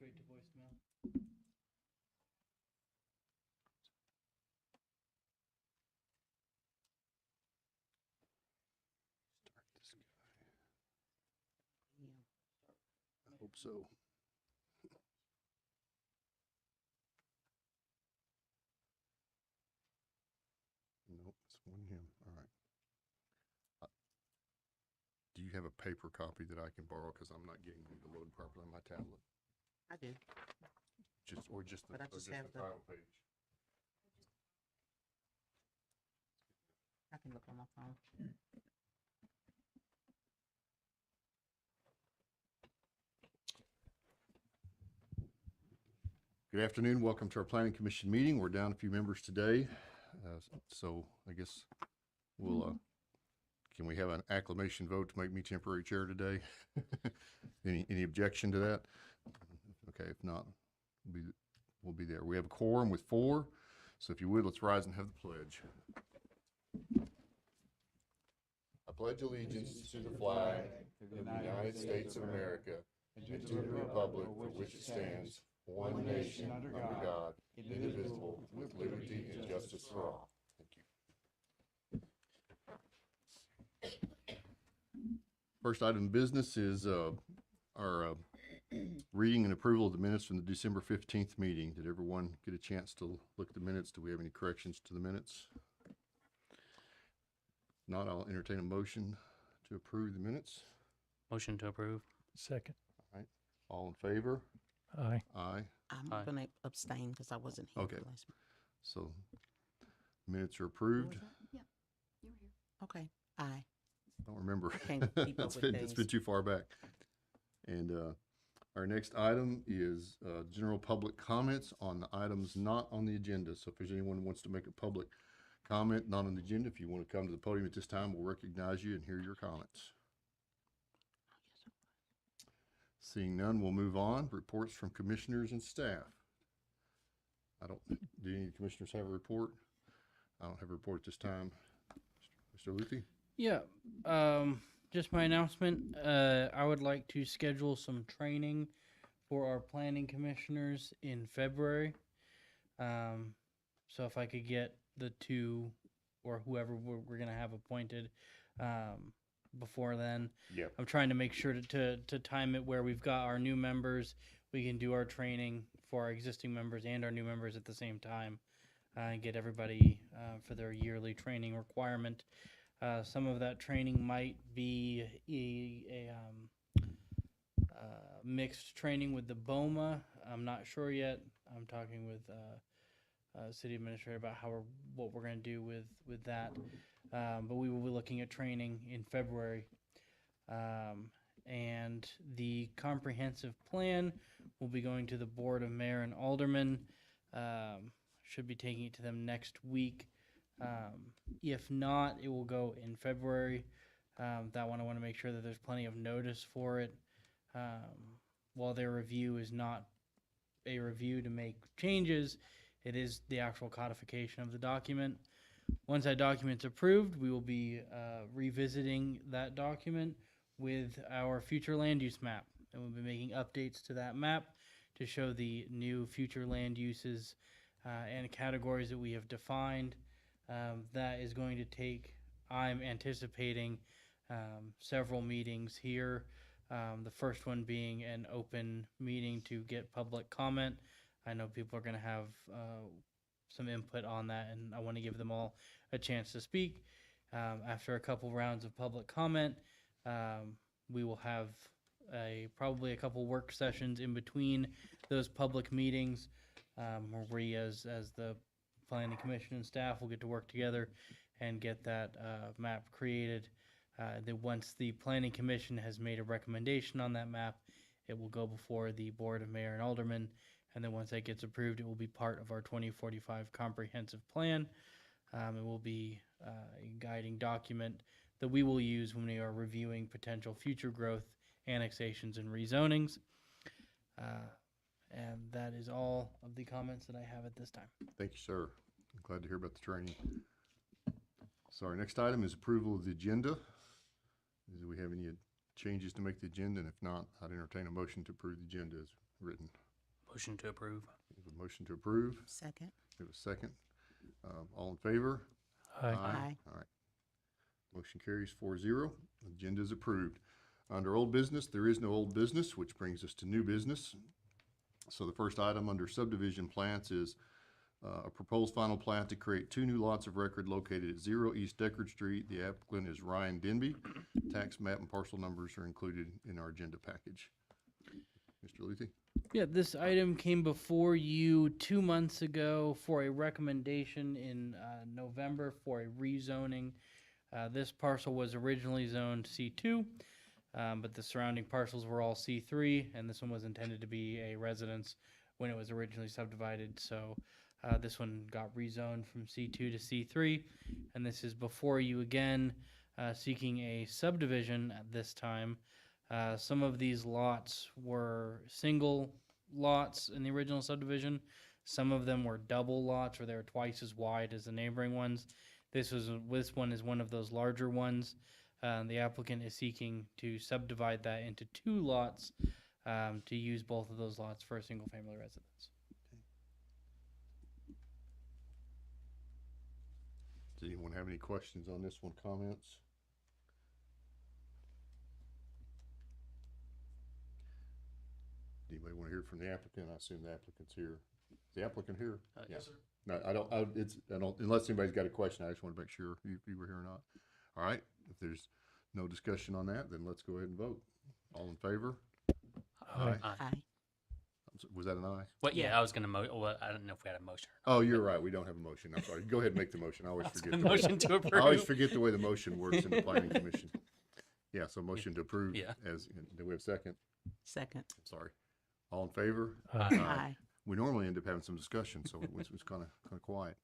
straight to voicemail. I hope so. Nope, it's one him. All right. Do you have a paper copy that I can borrow? Because I'm not getting it to load properly on my tablet. I do. Just the, But I or just just have the the- title page. I can look on my phone. Good afternoon. Welcome to our Planning Commission meeting. We're down a few members today. So I guess we'll, can we have an acclamation vote to make me temporary chair today? Any objection to that? Okay, if not, we'll be there. We have a quorum with 4. So if you would, let's rise and have the pledge. I pledge allegiance to the flag of the United States of America and to the republic for which it stands, one nation, under God, indivisible, with liberty and justice for all. Thank you. First item of business is our reading and approval of the minutes from the December 15th meeting. Did everyone get a chance to look at the minutes? Do we have any corrections to the minutes? If not, I'll entertain a motion to approve the minutes. Motion to approve. Second. All right. All in favor? Aye. Aye. I'm Aye. gonna abstain because I wasn't here Okay. for last meeting. So minutes are approved. Yeah, you were here. Okay, aye. Don't remember. Can't keep up It's with been days. too far back. And our next item is general public comments on the items not on the agenda. So if there's anyone who wants to make a public comment not on the agenda, if you want to come to the podium at this time, we'll recognize you and hear your comments. Seeing none, we'll move on. Reports from commissioners and staff. Do any commissioners have a report? I don't have a report at this time. Mr. Luthi? Yeah, just my announcement. I would like to schedule some training for our planning commissioners in February. So if I could get the 2 or whoever we're gonna have appointed before then. Yeah. I'm trying to make sure to time it where we've got our new members. We can do our training for our existing members and our new members at the same time, and get everybody for their yearly training requirement. Some of that training might be a mixed training with the BOMA. I'm not sure yet. I'm talking with city administrator about what we're going to do with that. But we will be looking at training in February. And the comprehensive plan will be going to the Board of Mayor and Aldermen. Should be taking it to them next week. If not, it will go in February. That one I want to make sure that there's plenty of notice for it. While their review is not a review to make changes, it is the actual codification of the document. Once that document's approved, we will be revisiting that document with our future land use map. And we'll be making updates to that map to show the new future land uses and categories that we have defined. That is going to take, I'm anticipating, several meetings here. The first one being an open meeting to get public comment. I know people are going to have some input on that, and I want to give them all a chance to speak. After a couple rounds of public comment, we will have probably a couple work sessions in between those public meetings, where we as the planning commission and staff will get to work together and get that map created. Then once the planning commission has made a recommendation on that map, it will go before the Board of Mayor and Aldermen. And then once that gets approved, it will be part of our 2045 comprehensive plan. It will be a guiding document that we will use when we are reviewing potential future growth, annexations, and rezonings. And that is all of the comments that I have at this time. Thank you, sir. I'm glad to hear about the training. So our next item is approval of the agenda. Do we have any changes to make the agenda? And if not, I'd entertain a motion to approve the agenda as written. Motion to approve. We have a motion to approve. Second. We have a second. All in favor? Aye. All right. Motion carries 4-0. Agenda is approved. Under old business, there is no old business, which brings us to new business. So the first item under subdivision plats is a proposed final plat to create 2 new lots of record located at 0 East Deckard Street. The applicant is Ryan Denby. Tax map and parcel numbers are included in our agenda package. Mr. Luthi? Yeah, this item came before you 2 months ago for a recommendation in November for a rezoning. This parcel was originally zoned C2, but the surrounding parcels were all C3, and this one was intended to be a residence when it was originally subdivided. So this one got rezoned from C2 to C3, and this is before you again, seeking a subdivision at this time. Some of these lots were single lots in the original subdivision. Some of them were double lots, or they were twice as wide as the neighboring ones. This one is one of those larger ones. The applicant is seeking to subdivide that into 2 lots to use both of those lots for a single-family residence. Does anyone have any questions on this one, comments? Anybody want to hear from the applicant? I assume the applicant's here. Is the applicant here? Yes, sir. No, I don't, unless anybody's got a question, I just want to make sure you were here or not. All right, if there's no discussion on that, then let's go ahead and vote. All in favor? Aye. Aye. Was that an aye? Well, yeah, I was gonna well, I don't know if we had a motion. Oh, you're right, we don't have a motion. I'm sorry. Go ahead and make the motion. I always forget. Motion to approve. I always forget the way the motion works in the planning commission. Yeah, so motion to approve. Yeah. Do we have a second? Second. Sorry. All in favor? Aye. We normally end up having some discussion, so it was kind of quiet.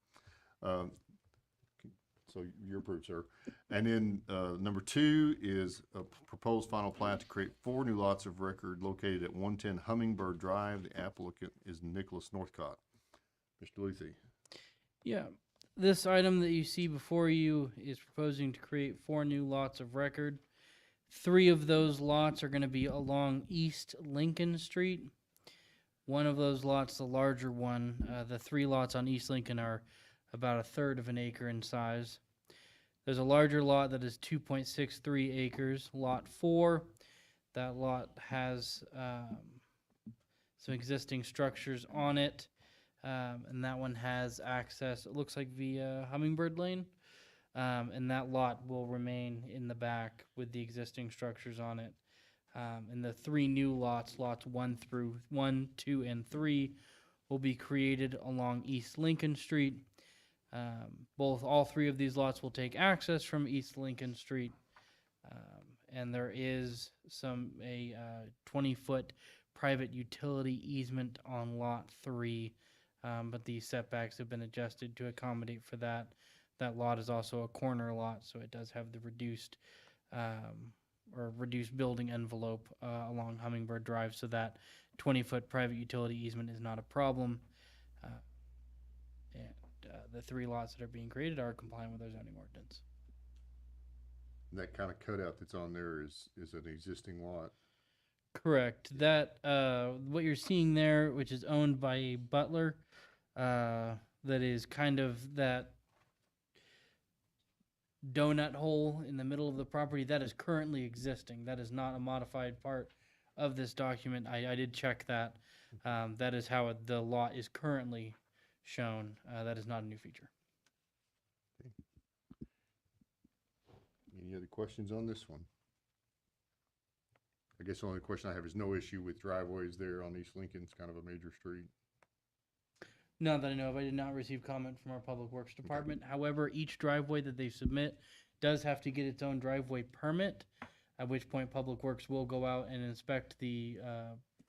So you're approved, sir. And then number 2 is a proposed final plat to create 4 new lots of record located at 110 Hummingbird Drive. The applicant is Nicholas Northcott. Mr. Luthi. Yeah, this item that you see before you is proposing to create 4 new lots of record. 3 of those lots are going to be along East Lincoln Street. One of those lots, the larger one, the 3 lots on East Lincoln are about 1/3 of an acre in size. There's a larger lot that is 2.63 acres, lot 4. That lot has some existing structures on it, and that one has access, it looks like via Hummingbird Lane, and that lot will remain in the back with the existing structures on it. And the 3 new lots, lots 1, 2, and 3, will be created along East Lincoln Street. All 3 of these lots will take access from East Lincoln Street, and there is a 20-foot private utility easement on lot 3, but the setbacks have been adjusted to accommodate for that. That lot is also a corner lot, so it does have the reduced building envelope along Hummingbird Drive, so that 20-foot private utility easement is not a problem. The 3 lots that are being created are compliant with our zoning ordinance. That kind of cutout that's on there is an existing lot. Correct. That what you're seeing there, which is owned by a butler, that is kind of that donut hole in the middle of the property, that is currently existing. That is not a modified part of this document. I did check that. That is how the lot is currently shown. That is not a new feature. Okay. Any other questions on this one? I guess the only question I have is no issue with driveways there on East Lincoln. It's kind of a major street. Not that I know of. I did not receive comment from our Public Works Department. However, each driveway that they submit does have to get its own driveway permit, at which point Public Works will go out and inspect the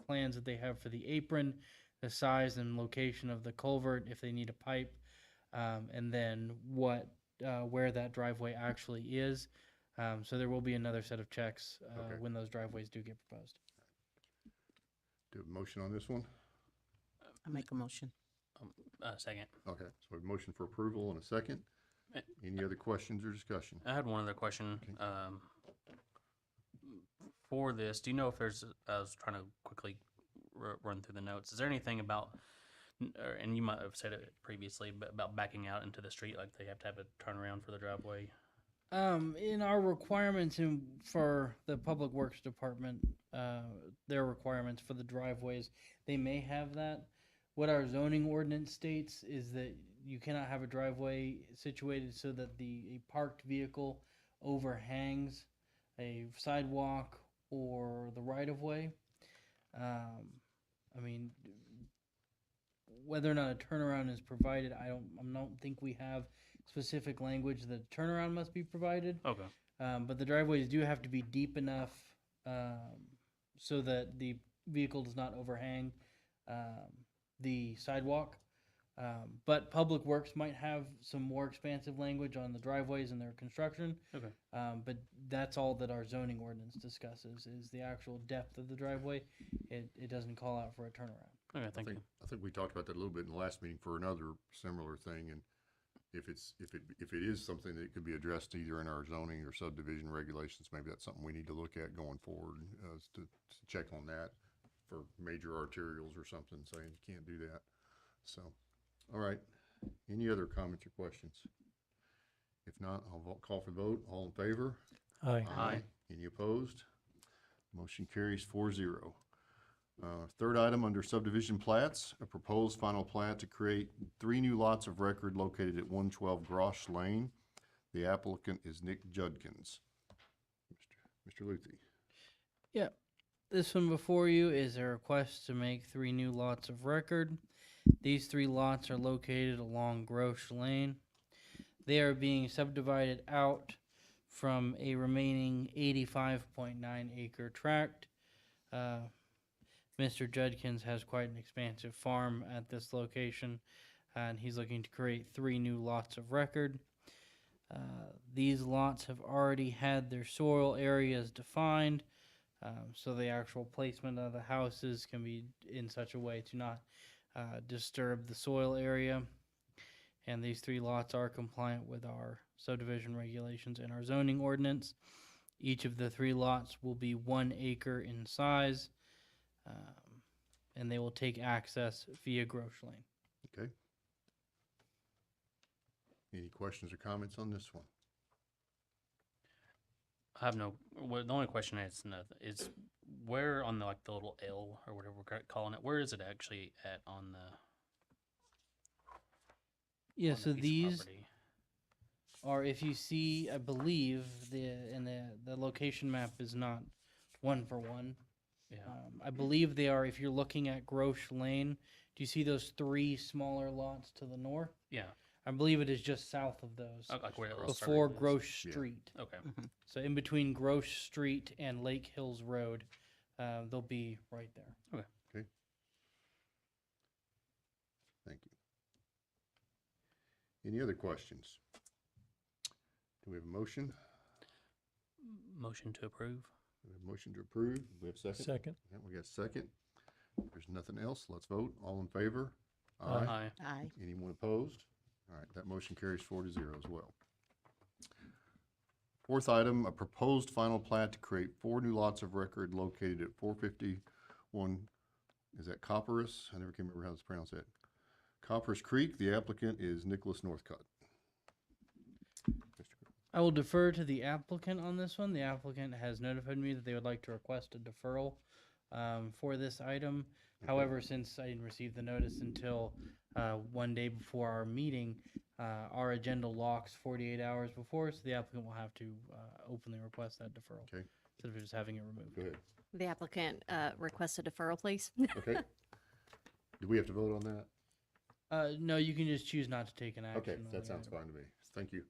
plans that they have for the apron, the size and location of the culvert, if they need a pipe, and then where that driveway actually is. So there will be another set of checks Okay. when those driveways do get proposed. Do you have a motion on this one? I make a motion. Second. Okay, so we have a motion for approval and a second. Any other questions or discussion? I had one other question. Okay. For this, do you know if there's? I was trying to quickly run through the notes. Is there anything about, and you might have said it previously, but about backing out into the street, like they have to have a turnaround for the driveway? In our requirements for the Public Works Department, their requirements for the driveways, they may have that. What our zoning ordinance states is that you cannot have a driveway situated so that a parked vehicle overhangs a sidewalk or the right of way. I mean, whether or not a turnaround is provided, I don't think we have specific language that a turnaround must be provided. Okay. But the driveways do have to be deep enough so that the vehicle does not overhang the sidewalk. But Public Works might have some more expansive language on the driveways and their construction. Okay. But that's all that our zoning ordinance discusses is the actual depth of the driveway. It doesn't call out for a turnaround. Okay, thank you. I think we talked about that a little bit in the last meeting for another similar thing, and if it is something that could be addressed either in our zoning or subdivision regulations, maybe that's something we need to look at going forward, to check on that for major arterials or something, saying you can't do that. So, all right. Any other comments or questions? If not, I'll call for the vote. All in favor? Aye. Aye. Any opposed? Motion carries 4-0. Third item under subdivision plats, a proposed final plat to create 3 new lots of record located at 112 Grosh Lane. The applicant is Nick Judkins. Mr. Luthi. Yeah, this one before you is a request to make 3 new lots of record. These 3 lots are located along Grosh Lane. They are being subdivided out from a remaining 85.9 acre tract. Mr. Judkins has quite an expansive farm at this location, and he's looking to create 3 new lots of record. These lots have already had their soil areas defined, so the actual placement of the houses can be in such a way to not disturb the soil area. And these 3 lots are compliant with our subdivision regulations and our zoning ordinance. Each of the 3 lots will be 1 acre in size, and they will take access via Grosh Lane. Okay. Any questions or comments on this one? I have no. Well, the only question is where on the the little L or whatever we're calling it. Where is it actually at on the? Yeah, on the so piece of these property? are, if you see, I believe the location map is not 1 for 1. Yeah. I believe they are. If you're looking at Grosh Lane, do you see those 3 smaller lots to the north? Yeah. I believe it is just south of those, Like where it all before started is. Grosh Yeah. Street. Okay. So in between Grosh Street and Lake Hills Road, they'll be right there. Thank you. Any other questions? Do we have a motion? Motion to approve. We have a motion to approve. Do we have a second? Second. Yeah, we got a second. If there's nothing else, let's vote. All in favor? Aye. Aye. Anyone opposed? All right, that motion carries 4-0 as well. Fourth item, a proposed final plat to create 4 new lots of record located at 451, is that Copperas? I never can remember how to pronounce that. Copperas Creek. The applicant is Nicholas Northcutt. I will defer to the applicant on this one. The applicant has notified me that they would like to request a deferral for this item. Okay. However, since I didn't receive the notice until 1 day before our meeting, our agenda locks 48 hours before, so the applicant will have to openly request that deferral. Okay. Instead of just having it removed. Go ahead. The applicant requests a deferral, please. Okay. Do we have to vote on that? No, you can just choose not to take an action. Okay, on that the sounds item. fine to me. Thank you.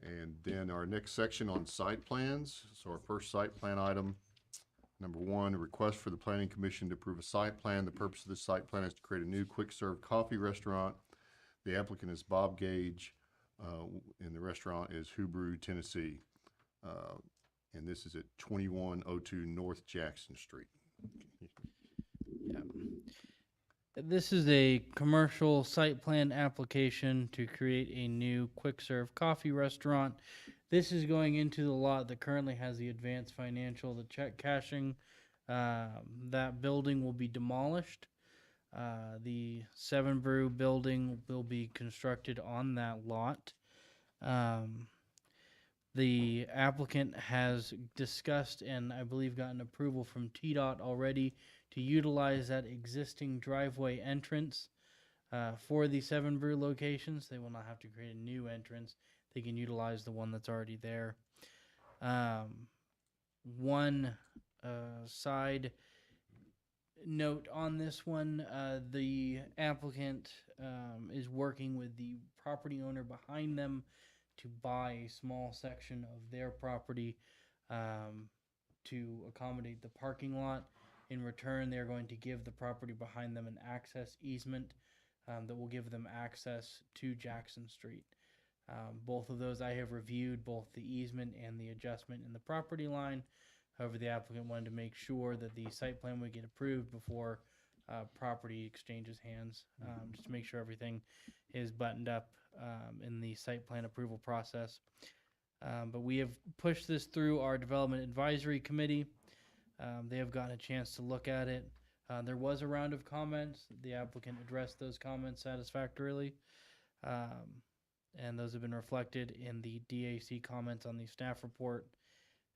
And then our next section on site plans. So our first site plan item, number 1, a request for the planning commission to approve a site plan. The purpose of this site plan is to create a new quick serve coffee restaurant. The applicant is Bob Gage, and the restaurant is Hubrew, Tennessee. And this is at 2102 North Jackson Street. Yeah. This is a commercial site plan application to create a new quick serve coffee restaurant This is going into the lot that currently has the advanced financial, the check cashing. That building will be demolished. The Seven Brew building will be constructed on that lot. The applicant has discussed and I believe gotten approval from TDOT already to utilize that existing driveway entrance for the Seven Brew locations. They will not have to create a new entrance. They can utilize the one that's already there. One side note on this one, the applicant is working with the property owner behind them to buy a small section of their property to accommodate the parking lot. In return, they're going to give the property behind them an access easement that will give them access to Jackson Street. Both of those I have reviewed, both the easement and the adjustment in the property line. However, the applicant wanted to make sure that the site plan would get approved before property exchanges hands, just to make sure everything is buttoned up in the site plan approval process. But we have pushed this through our development advisory committee. They have gotten a chance to look at it. There was a round of comments. The applicant addressed those comments satisfactorily. And those have been reflected in the DAC comments on the staff report.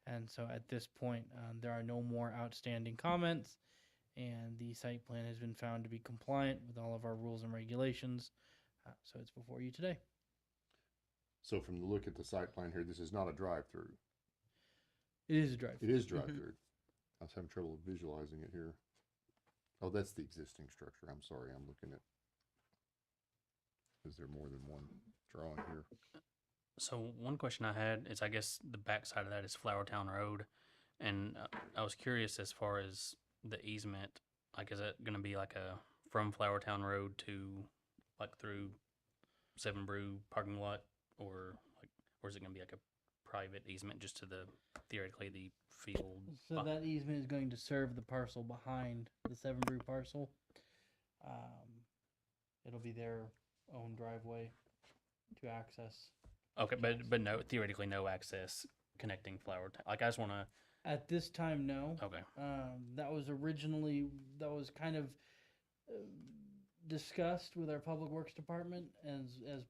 And so at this point, there are no more outstanding comments, and the site plan has been found to be compliant with all of our rules and regulations. So it's before you today. So from the look at the site plan here, this is not a drive-through. It is a drive. It is drive-through. I was having trouble visualizing it here. Oh, that's the existing structure. I'm sorry. I'm looking at, is there more than one drawing here? So one question I had is, I guess the backside of that is Flowertown Road, and I was curious as far as the easement. Like, is it going to be like a from Flowertown Road to like through Seven Brew parking lot, or is it going to be like a private easement just to the theoretically the field? So that easement is going to serve the parcel behind the Seven Brew parcel. It'll be their own driveway to access. Okay, but no, theoretically no access connecting Flowertown. Like, I just want to. At this time, no. Okay. That was kind of discussed with our public works department as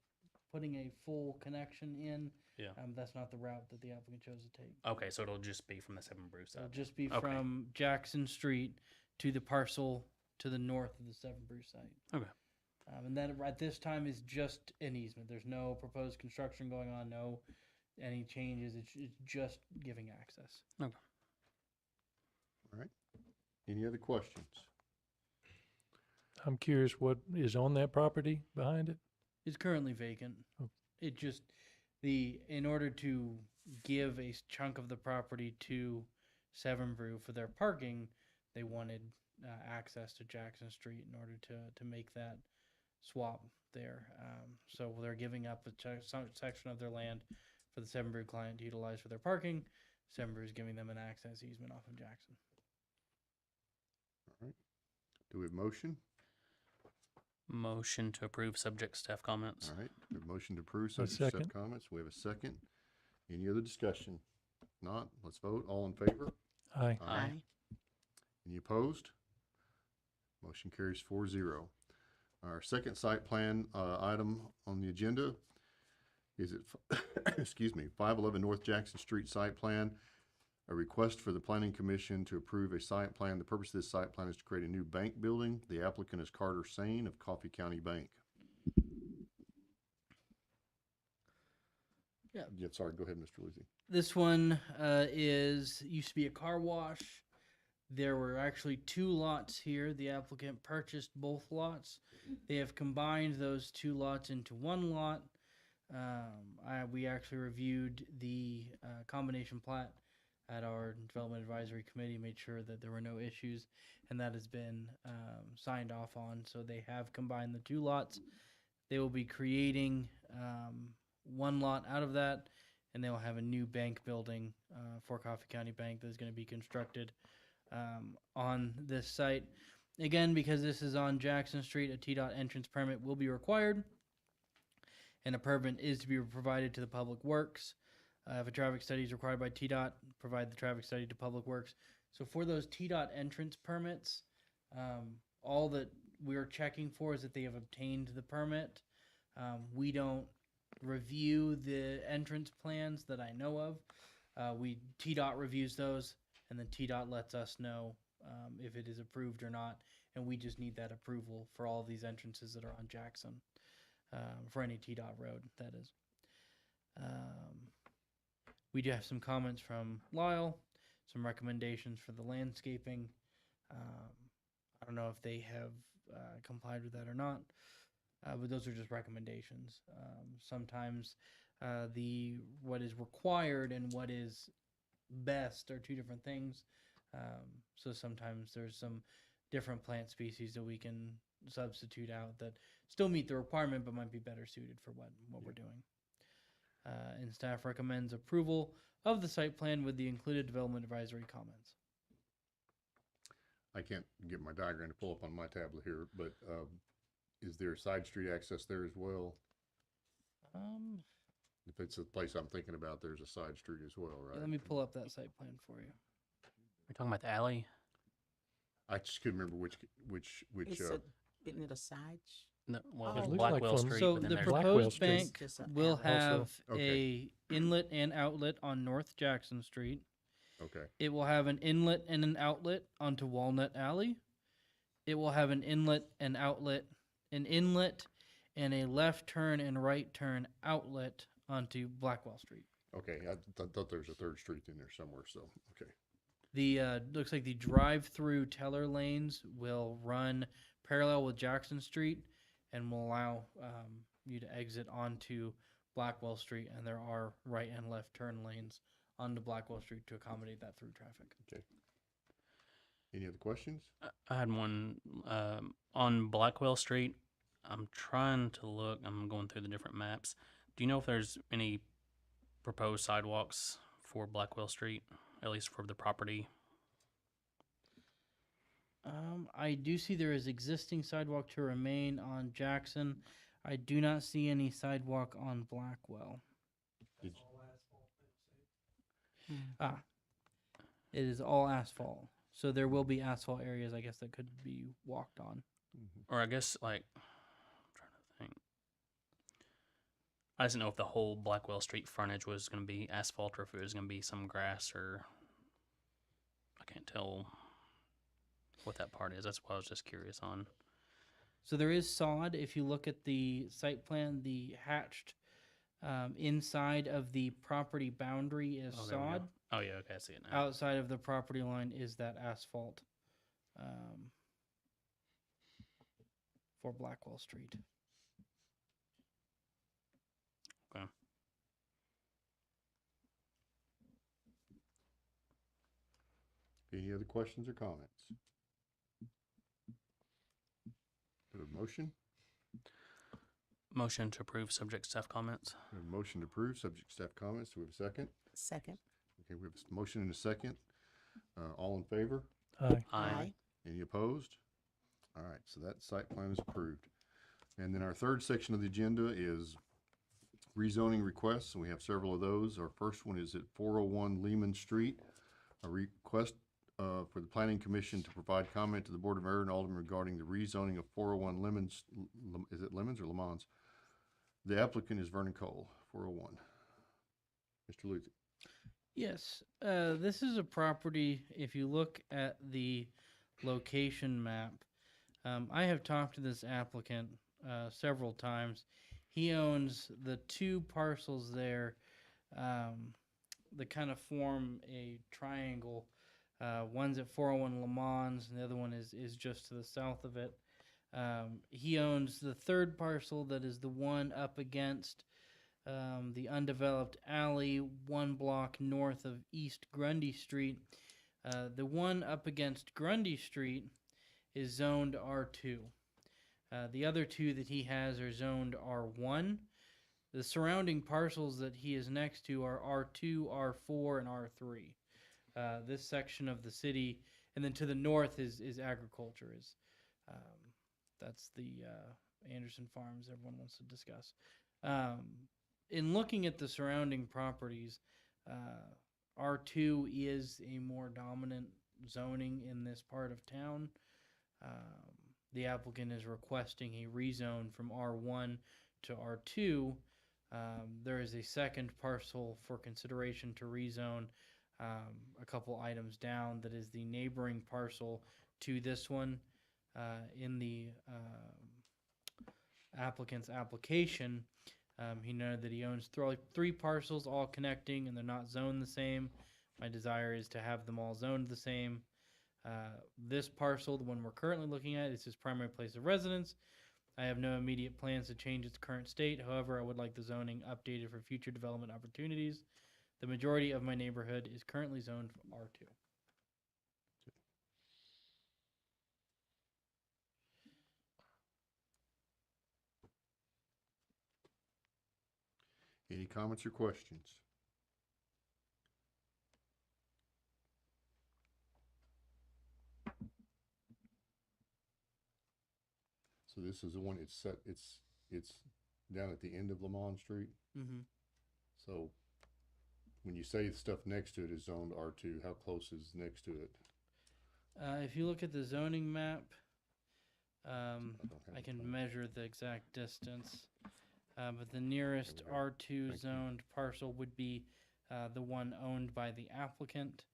putting a full connection in. Yeah. That's not the route that the applicant chose to take. Okay, so it'll just be from the Seven Brew side. It'll just be Okay. from Jackson Street to the parcel to the north of the Seven Brew site. Okay. And that at this time is just an easement. There's no proposed construction going on, no any changes. It's just giving access. Okay. All right. Any other questions? I'm curious what is on that property behind it? It's currently vacant. Oh. It just in order to give a chunk of the property to Seven Brew for their parking, they wanted access to Jackson Street in order to make that swap there. So they're giving up a section of their land for the Seven Brew client to utilize for their parking. Seven Brew is giving them an access easement off of Jackson. All right. Do we have motion? Motion to approve subject staff comments. All right. We have motion to approve A subject to staff second. comments. We have a second. Any other discussion? Not. Let's vote. All in favor? Aye. Aye. Any opposed? Motion carries 4-0. Our second site plan item on the agenda is excuse me, 511 North Jackson Street site plan. A request for the Planning Commission to approve a site plan. The purpose of this site plan is to create a new bank building. The applicant is Carter Sane of Coffee County Bank. Yeah. Sorry, go ahead, Mr. Lucy. This one used to be a car wash. There were actually two lots here. The applicant purchased both lots. They have combined those two lots into one lot. We actually reviewed the combination plat at our development advisory committee, made sure that there were no issues, and that has been signed off on. So they have combined the two lots. They will be creating one lot out of that, and they will have a new bank building for Coffee County Bank that is going to be constructed on this site. Again, because this is on Jackson Street, a TDOT entrance permit will be required, and a permit is to be provided to the Public Works. If a traffic study is required by TDOT, provide the traffic study to Public Works. So for those TDOT entrance permits, all that we're checking for is that they have obtained the permit. We don't review the entrance plans that I know of. TDOT reviews those, and then TDOT lets us know if it is approved or not, and we just need that approval for all of these entrances that are on Jackson, for any TDOT road, that is. We do have some comments from Lyle, some recommendations for the landscaping. I don't know if they have complied with that or not, but those are just recommendations. Sometimes what is required and what is best are two different things. So sometimes there's some different plant species that we can substitute out that still meet the requirement but might be better suited for what we're doing. And staff recommends approval of the site plan with the included development advisory comments. I can't get my diagram to pull up on my tablet here, but is there side street access there as well? If it's the place I'm thinking about, there's a side street as well, right? Let me pull up that site plan for you. We're talking about the alley. I just couldn't remember which. Isn't it a side? No, well, Oh. there's It looks Blackwell like from- Street. So but then the there's Blackwell proposed Street. bank Just a will alley. have Okay. a inlet and outlet on North Jackson Street. Okay. It will have an inlet and an outlet onto Walnut Alley. It will have an inlet and outlet, an inlet and a left turn and right turn outlet onto Blackwell Street. Okay. I thought there was a third street in there somewhere. So, okay. The looks like the drive-through teller lanes will run parallel with Jackson Street and will allow you to exit onto Blackwell Street, and there are right and left turn lanes onto Blackwell Street to accommodate that through traffic. Okay. Any other questions? I had one on Blackwell Street. I'm trying to look. I'm going through the different maps. Do you know if there's any proposed sidewalks for Blackwell Street, at least for the property? I do see there is existing sidewalk to remain on Jackson. I do not see any sidewalk on Blackwell. Did It is all asphalt. So there will be asphalt areas, I guess, that could be walked on. Or I guess, like, I'm trying to think. I just didn't know if the whole Blackwell Street frontage was going to be asphalt or if it was going to be some grass, or I can't tell what that part is. That's what I was just curious on. So there is sod. If you look at the site plan, the hatched inside of the property boundary is Oh, there we go. sod. Oh, yeah, okay, I see it now. Outside of the property line is that asphalt for Blackwell Street. Okay. Any other questions or comments? Do a motion? Motion to approve subject staff comments. We have a motion to approve, subject to staff comments. Do we have a second? Second. Okay, we have a motion and a second. All in favor? Aye. Aye. Any opposed? All right, so that site plan is approved. And then our third section of the agenda is rezoning requests, and we have several of those. Our first one is at 401 Lehman Street, a request for the Planning Commission to provide comment to the Board of Mayor and Aldermen regarding the rezoning of 401 Lemons. Is it Lemons or Lemons? The applicant is Vernon Cole, 401. Mr. Luther. Yes, this is a property, if you look at the location map, I have talked to this applicant several times. He owns the two parcels there that kind of form a triangle. One's at 401 Le Mans, and the other one is just to the south of it. He owns the third parcel that is the one up against the undeveloped alley, 1 block north of East Grundy Street. The one up against Grundy Street is zoned R2. The other two that he has are zoned R1. The surrounding parcels that he is next to are R2, R4, and R3. This section of the city, and then to the north is agriculture. That's the Anderson Farms everyone wants to discuss. In looking at the surrounding properties, R2 is a more dominant zoning in this part of town. The applicant is requesting a rezone from R1 to R2. There is a second parcel for consideration to rezone a couple items down that is the neighboring parcel to this one. In the applicant's application, he noted that he owns three parcels all connecting and they're not zoned the same. My desire is to have them all zoned the same. This parcel, the one we're currently looking at, is his primary place of residence. I have no immediate plans to change its current state. However, I would like the zoning updated for future development opportunities. The majority of my neighborhood is currently zoned for R2. Any comments or questions? So this is the one, it's down at the end of Lamont Street. Mm-hmm. So when you say the stuff next to it is zoned R2, how close is next to it? If you look at the zoning map, don't have I it can in front. measure the exact distance. But the nearest go. R2 Thank you. zoned parcel would be the one owned by the applicant.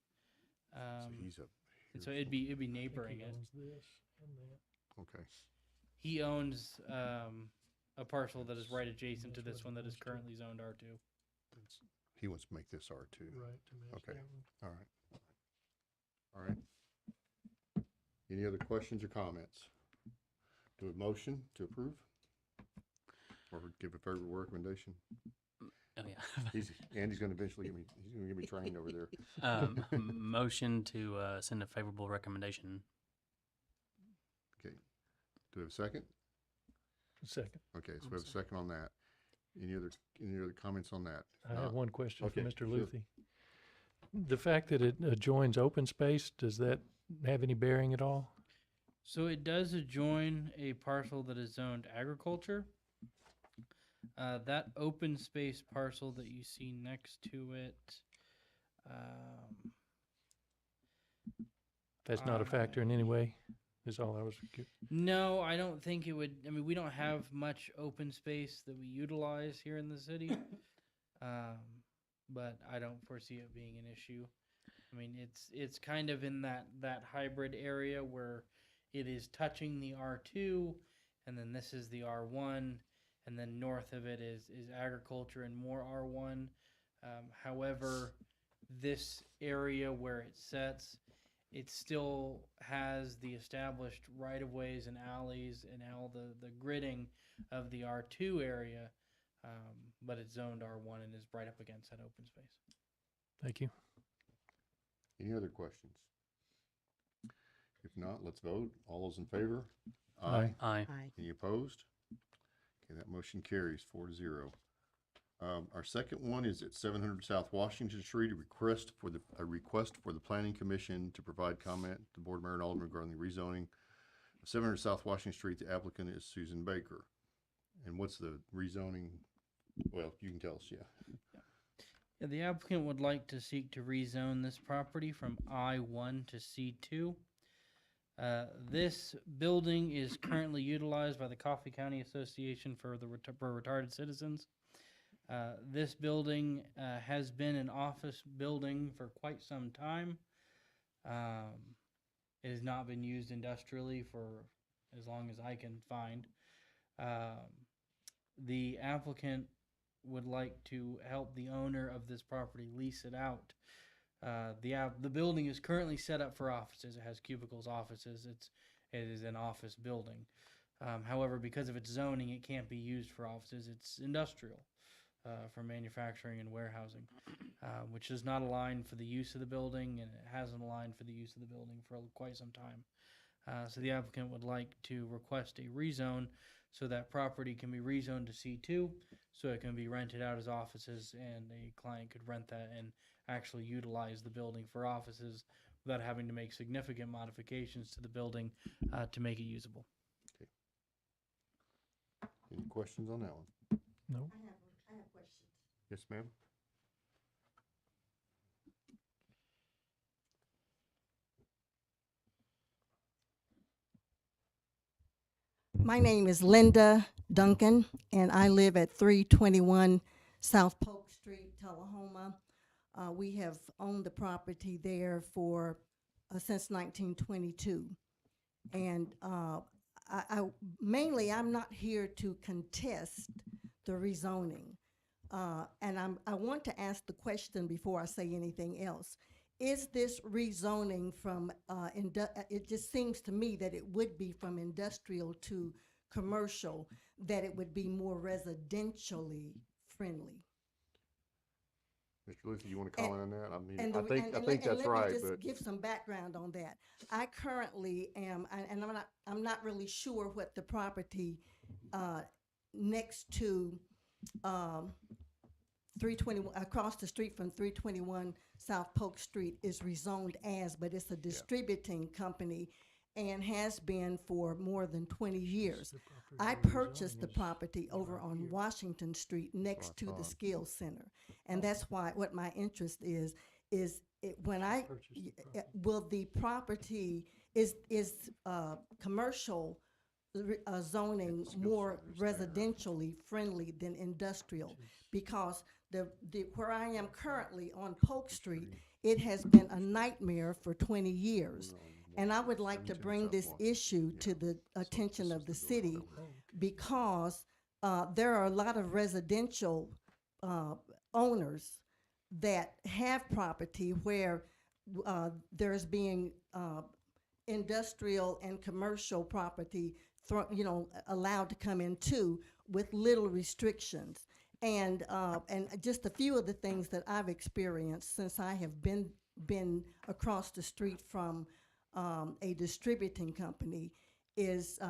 So he's up And here. so it'd be I think neighboring he it. owns this and that. Okay. He owns a parcel that is right adjacent to this one that is currently zoned R2. He wants to make this R2. Right, to match Okay. that one. All right. All right. Any other questions or comments? Do a motion to approve? Or give a favorable recommendation? Oh yeah. Andy's gonna eventually he's gonna get me trained over there. Motion to send a favorable recommendation. Okay. Do we have a second? Second. Okay, so we have a second on that. Any other comments on that? I have one question for okay, Mr. sure. Luthi. The fact that it adjoins open space, does that have any bearing at all? So it does adjoin a parcel that is zoned agriculture. That open space parcel that you see next to it, That's not a factor in any way, is all I was, no, I don't think it would. I mean, we don't have much open space that we utilize here in the city, but I don't foresee it being an issue. I mean, it's kind of in that hybrid area where it is touching the R2, and then this is the R1, and then north of it is agriculture and more R1. However, this area where it sets, it still has the established right-of-ways and alleys and all the gridding of the R2 area, but it's zoned R1 and is right up against that open space. thank you. Any other questions? If not, let's vote. All those in favor? Aye. Aye. Aye. Any opposed? Okay, that motion carries 4-0. Our second one is at 700 South Washington Street, a request for the Planning Commission to provide comment to Board Mayor and Alderman regarding the rezoning of 700 South Washington Street. The applicant is Susan Baker. And what's the rezoning? Well, you can tell us, yeah. Yeah, the applicant would like to seek to rezone this property from I1 to C2. This building is currently utilized by the Coffee County Association for Retarded Citizens. This building has been an office building for quite some time. It has not been used industrially for as long as I can find. The applicant would like to help the owner of this property lease it out. The building is currently set up for offices. It has cubicles, offices. It is an office building. However, because of its zoning, it can't be used for offices. It's industrial for manufacturing and warehousing, which does not align for the use of the building, and it hasn't aligned for the use of the building for quite some time. So the applicant would like to request a rezone so that property can be rezoned to C2, so it can be rented out as offices, and a client could rent that and actually utilize the building for offices without having to make significant modifications to the building to make it usable. Any questions on that one? No? I have questions. Yes, ma'am? My name is Linda Duncan, and I live at 321 South Polk Street, Tullahoma. We have owned the property there for since 1922. And mainly, I'm not here to contest the rezoning. And I want to ask the question before I say anything else. Is this rezoning from, it just seems to me that it would be from industrial to commercial, that it would be more residentially friendly? Mr. Luther, you want to comment on that? I mean, And I think that's let right, me just but give some background on that. I currently am, and I'm not really sure what the property next to 321 across the street from 321 South Polk Street is rezoned as, but it's a distributing company and has been for more than 20 years. I purchased the property over on Washington Street next to the skills center. And that's why what my interest is when I will the property is commercial zoning more residentially friendly than industrial, because the where I am currently on Polk Street, it has been a nightmare for 20 years. And I would like to bring this issue to the attention of the city, because there are a lot of residential owners that have property where there's being industrial and commercial property allowed to come in too, with little restrictions. And just a few of the things that I've experienced since I have been across the street from a distributing company is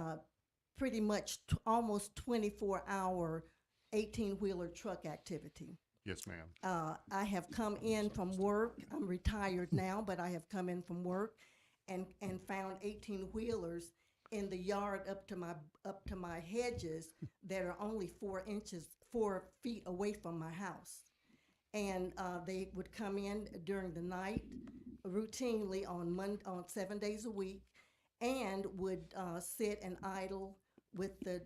pretty much almost 24-hour 18-wheeler truck activity. yes, ma'am. I have come in from work. I'm retired now, but I have come in from work and found 18-wheelers in the yard up to my hedges that are only 4 feet away from my house. And they would come in during the night routinely on 7 days a week, and would sit and idle with the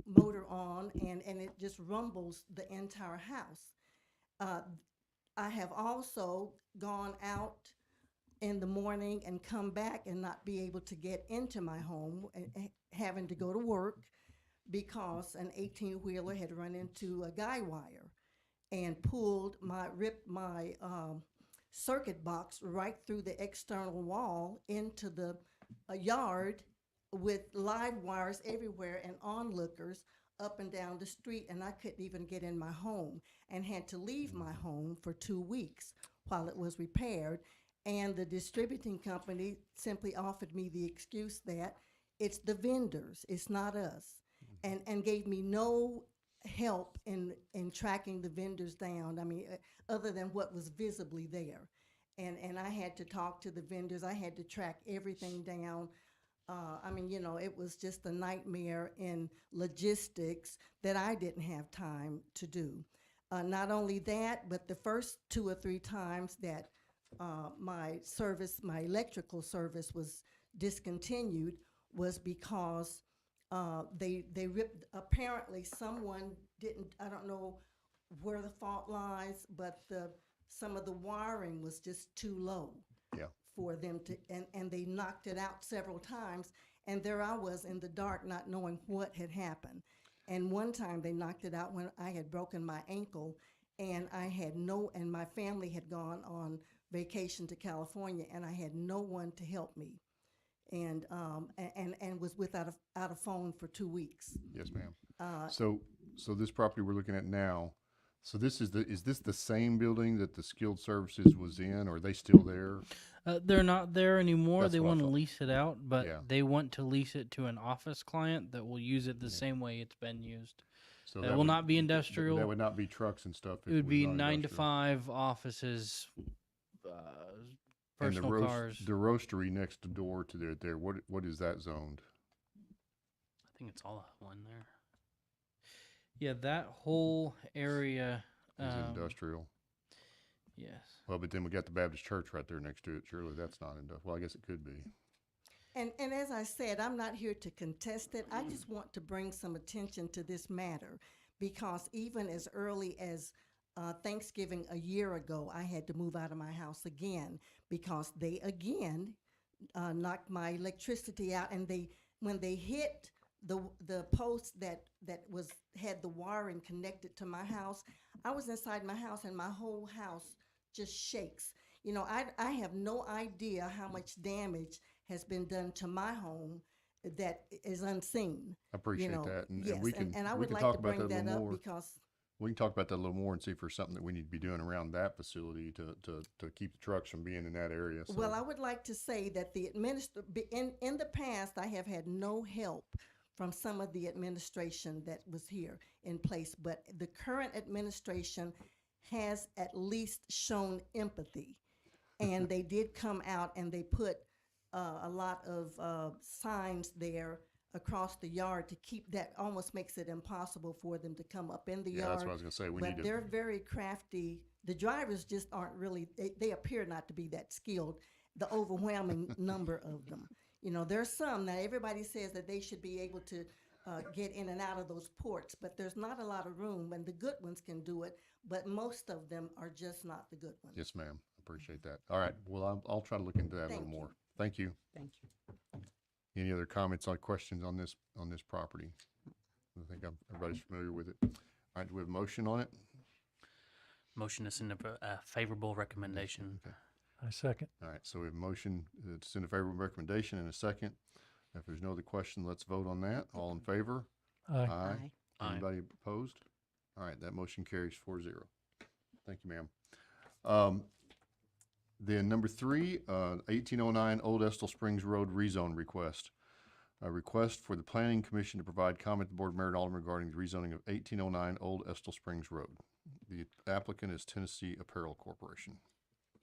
motor on, and it just rumbles the entire house. I have also gone out in the morning and come back and not be able to get into my home, and having to go to work because an 18-wheeler had run into a guy wire and ripped my circuit box right through the external wall into the yard, with live wires everywhere and onlookers up and down the street, and I couldn't even get in my home, and had to leave my home for 2 weeks while it was repaired. And the distributing company simply offered me the excuse that it's the vendors, it's not us, and gave me no help in tracking the vendors down. I mean, other than what was visibly there. And I had to talk to the vendors. I had to track everything down. I mean, it was just a nightmare in logistics that I didn't have time to do. Not only that, but the first 2 or 3 times that my electrical service was discontinued was because they ripped, apparently someone didn't, I don't know where the fault lies, but some of the wiring was just too low. Yeah. For them to, and they knocked it out several times, and there I was in the dark not knowing what had happened. And one time they knocked it out when I had broken my ankle, and and my family had gone on vacation to California, and I had no one to help me, and was without a phone for 2 weeks. Yes, ma'am. So this property we're looking at now, so is this the same building that the skilled services was in, or are they still there? They're not there anymore. That's They what I want to thought. lease it out, but Yeah. they want to lease it to an office client that will use it the same way it's been used. So It will not be That industrial. would not be trucks and stuff. It would was be not 9 to industrial. 5 offices, And personal cars. the roastery next door to there. What is that zoned? I think it's all one there. Yeah, that whole area. Is industrial. Yes. Well, but then we got the Baptist church right there next to it. Surely that's not industrial. Well, I guess it could be. And as I said, I'm not here to contest it. I just want to bring some attention to this matter because even as early as Thanksgiving a year ago, I had to move out of my house again because they again knocked my electricity out, and when they hit the post that had the wiring connected to my house, I was inside my house and my whole house just shakes. You know, I have no idea how much damage has been done to my home that is unseen. I appreciate You know, that. And, yes, and we can, I we would can like talk to about bring that a that little up more. because We can talk about that a little more and see if there's something that we need to be doing around that facility to keep the trucks from being in that area. So. well, I would like to say that in the past, I have had no help from some of the administration that was here in place, but the current administration has at least shown empathy. And they did come out and they put a lot of signs there across the yard to keep that. Almost makes it impossible for them to come up in the Yeah, yard. that's what I was going to say. We But need to. they're very crafty. The drivers just aren't really, they appear not to be that skilled, the overwhelming number of them. You know, there's some. Now, everybody says that they should be able to get in and out of those ports, but there's not a lot of room, and the good ones can do it, but most of them are just not the good ones. Yes, ma'am. Appreciate that. All right. Well, I'll try to look into that a little Thank you. more. Thank you. Thank you. Any other comments or questions on this property? I think everybody's familiar with it. All right. Do we have a motion on it? Motion to send a favorable recommendation. Okay. I second. All right. So we have a motion to send a favorable recommendation and a second. If there's no other question, let's vote on that. All in favor? Aye. Aye. Aye. Anybody opposed? All right, that motion carries 4-0. Thank you, ma'am. Then number 3, 1809 Old Estill Springs Road rezone request. A request for the Planning Commission to provide comment to the Board of Mayor and Alderman regarding the rezoning of 1809 Old Estill Springs Road. The applicant is Tennessee Apparel Corporation.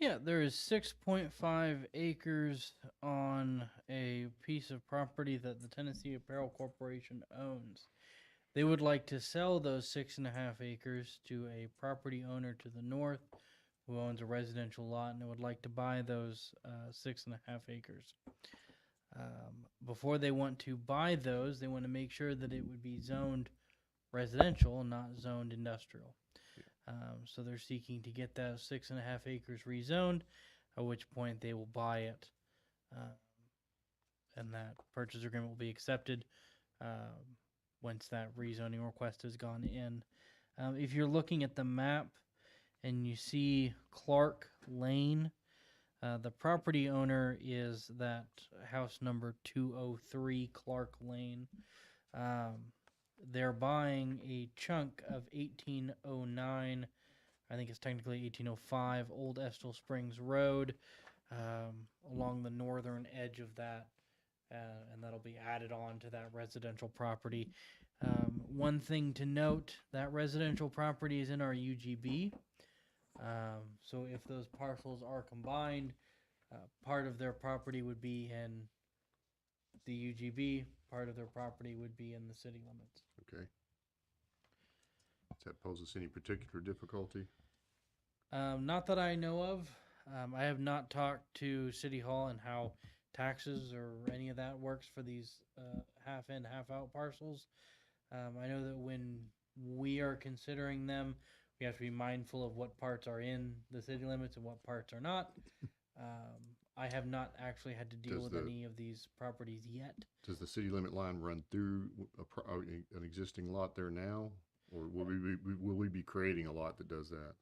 Yeah, there is 6.5 acres on a piece of property that the Tennessee Apparel Corporation owns. They would like to sell those 6.5 acres to a property owner to the north who owns a residential lot, and they would like to buy those 6.5 acres. Before they want to buy those, they want to make sure that it would be zoned residential and not zoned industrial. So they're seeking to get that 6.5 acres rezoned, at which point they will buy it, and that purchase agreement will be accepted once that rezoning request has gone in. If you're looking at the map and you see Clark Lane, the property owner is that house number 203 Clark Lane. They're buying a chunk of 1809, I think it's technically 1805, Old Estill Springs Road, along the northern edge of that, and that'll be added on to that residential property. One thing to note, that residential property is in our UGB, so if those parcels are combined, part of their property would be in the UGB, part of their property would be in the city limits. Okay. Does that pose us any particular difficulty? Not that I know of. I have not talked to City Hall and how taxes or any of that works for these half in, half out parcels. I know that when we are considering them, we have to be mindful of what parts are in the city limits and what parts are not. I have not actually had to deal with any of these properties yet. Does the city limit line run through an existing lot there now? Or will we be creating a lot that does that?